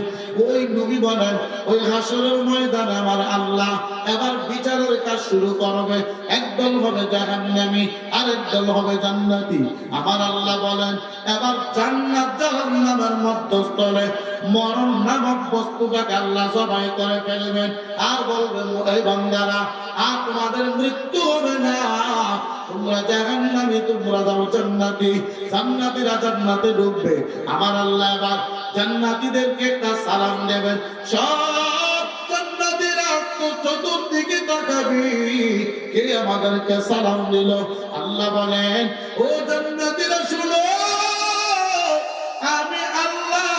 ওই নবী বলেন ওই হাসরের ময়দানে আমার আল্লাহ এবার বিচারের কাজ শুরু করবে। একদল হবে জাহান্নামী, আরেক দল হবে জান্নাতি। আমার আল্লাহ বলেন এবার জান্নাত জাহান্নামের মধ্যস্থলে মরণ নামক বস্তুটাকে আল্লাহ জবাই করে ফেলবেন, আর বলবেন এই বান্দারা আর তোমাদের মৃত্যু হবে না, তোমরা জাহান্নামী, তোমরা যাও জান্নাতি। জান্নাতীরা জান্নাতে ঢুকবে। আমার আল্লাহ এবার জান্নাতীদেরকে একটা সালাম দেবেন। সব জান্নাতীরা তো চতুর্দিকে তাকাবে, কে আমাদেরকে সালাম দিল? আল্লাহ বলেন ও জান্নাতীরা শুনো, আমি আল্লাহ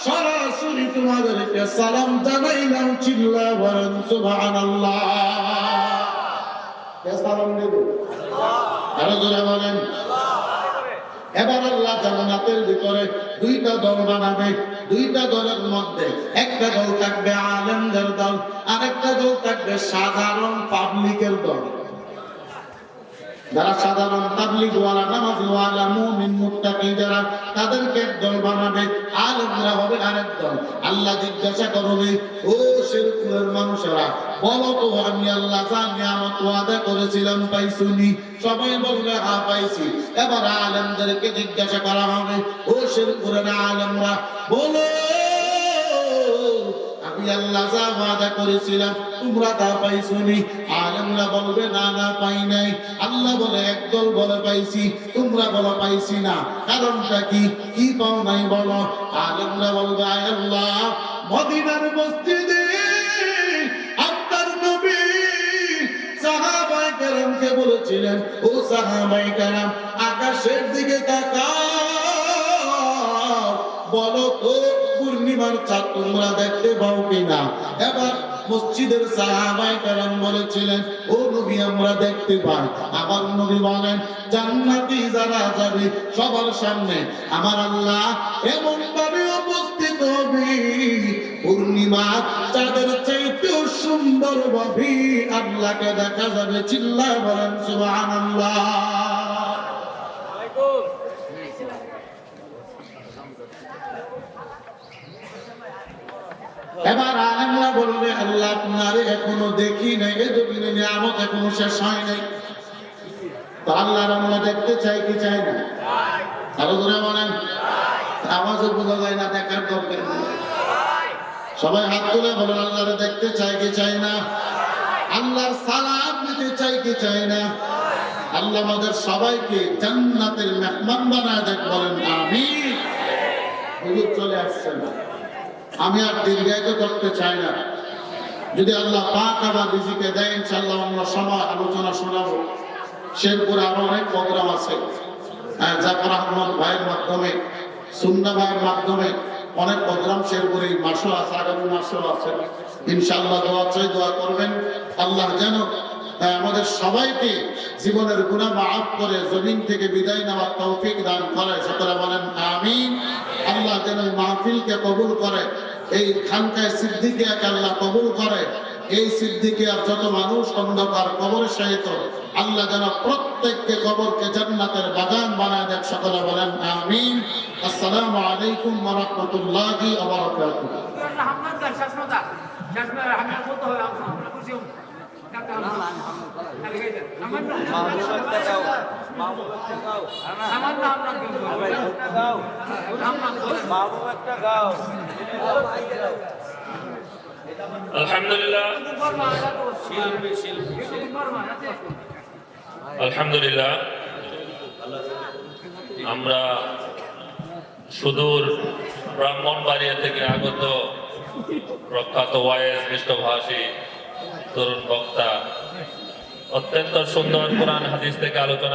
সরাসরি তোমাদেরকে সালাম জানাইলাম। চিল্লা বলেন সুবহানাল্লাহ। কে সালাম দেবে? আরো জোরে বলেন। এবার আল্লাহ জান্নাতের ভিতরে দুইটা দল বানাবে। দুইটা দলের মধ্যে একটা দল থাকবে আলেমদের দল, আরেকটা দল থাকবে সাধারণ পাবলিকের দল। যারা সাধারণ তাবলীগ ওয়ালা, নামাজি ওয়ালা, মুমিন মুত্তাকি যারা, তাদেরকে এক দল বানাবে, আলেমরা হবে আরেক দল। আল্লাহ জিজ্ঞাসা করবে ও শেরপুরের মানুষেরা বলো তো আমি আল্লাহ যা নিয়ামত ওয়াদা করেছিলাম পাইছুনি? সবাই বলবে হ্যাঁ পাইছি। এবার আলেমদেরকে জিজ্ঞাসা করা হবে ও শেরপুরের আলেমরা বলো আমি আল্লাহ যা ওয়াদা করেছিলাম তোমরা তা পাইছুনি? আলেমরা বলবে না না পাই নাই। আল্লাহ বলে একদল বলে পাইছি, তোমরা বলো পাইছি না। কারণটা কি? কি পাও নাই বলো? আলেমরা বলবে আয় আল্লাহ মদিনার মসজিদে আপনার নবী সাহাবায়ে কেরামকে বলেছিলেন ও সাহাবায়ে কেরাম আকাশের দিকে তাকাও, বলো তো পূর্ণিমার চাঁদ তোমরা দেখতে পাও কিনা? এবার মসজিদের সাহাবায়ে কেরাম বলেছিলেন ও নবী আমরা দেখতে পাই। আমার নবী বলেন জান্নাতি যারা যাবে সবার সামনে আমার আল্লাহ এমন ভাবে উপস্থিত হবে পূর্ণিমা চাঁদের চাইতেও সুন্দর ভাবে আল্লাহকে দেখা যাবে। চিল্লায় বলেন সুবহানাল্লাহ। এবার আলেমরা বলবে আল্লাহ আপনারে এখনো দেখি নাই, এ জমিনে নিয়ামত এখনো শেষ হয় নাই। তো আল্লাহর আমরা দেখতে চাই কি চাই না? আরো ধরে বলেন, আওয়াজও বোঝা যায় না, দেখার দরকার নেই। সবাই হাত তুলে বলেন, আল্লাহরে দেখতে চাই কি চাই না? আল্লাহর সালাম দিতে চাই কি চাই না? আল্লাহ আমাদের সবাইকে জান্নাতের মেহমান বানায় দেখ, বলেন আমিন। হুজুর চলে আসছেন, আমি আর দীর্ঘায়িত করতে চাই না। যদি আল্লাহ পাক আবার রিজিকে দেয়, ইনশাআল্লাহ আমরা সময় আলোচনা শোনাবো। শেরপুরে আরো অনেক প্রোগ্রাম আছে, জাফর আহমদ ভাইয়ের মাধ্যমে, সুন্না ভাইয়ের মাধ্যমে অনেক প্রোগ্রাম শেরপুরে এই মাসও আছে, আগামী মাসও আছে। ইনশাআল্লাহ দোয়া চাই, দোয়া করবেন আল্লাহ যেন আমাদের সবাইকে জীবনের গুনাহ মাফ করে জমিন থেকে বিদায় নেওয়ার তৌফিক দান করে। সকলে বলেন আমিন। আল্লাহ যেন এই মাহফিলকে কবুল করে, এই খানকায় সিদ্দিকিয়াকে আল্লাহ কবুল করে। এই সিদ্দিকিয়ার যত মানুষ অন্ধকার কবরে শায়িত, আল্লাহ যেন প্রত্যেককে কবরকে জান্নাতের বাগান বানায় দেন। সকলে বলেন আমিন। আসসালামু আলাইকুম ওয়া রাহমাতুল্লাহি ওয়া বারাকাতুহু। আলহামদুলিল্লাহ, আমরা সুদূর ব্রাহ্মণবাড়িয়া থেকে আগত প্রখ্যাত ওয়াইজ মিষ্টভাষী তরুণ বক্তা অত্যন্ত সুন্দর কোরআন হাদিস থেকে আলোচনা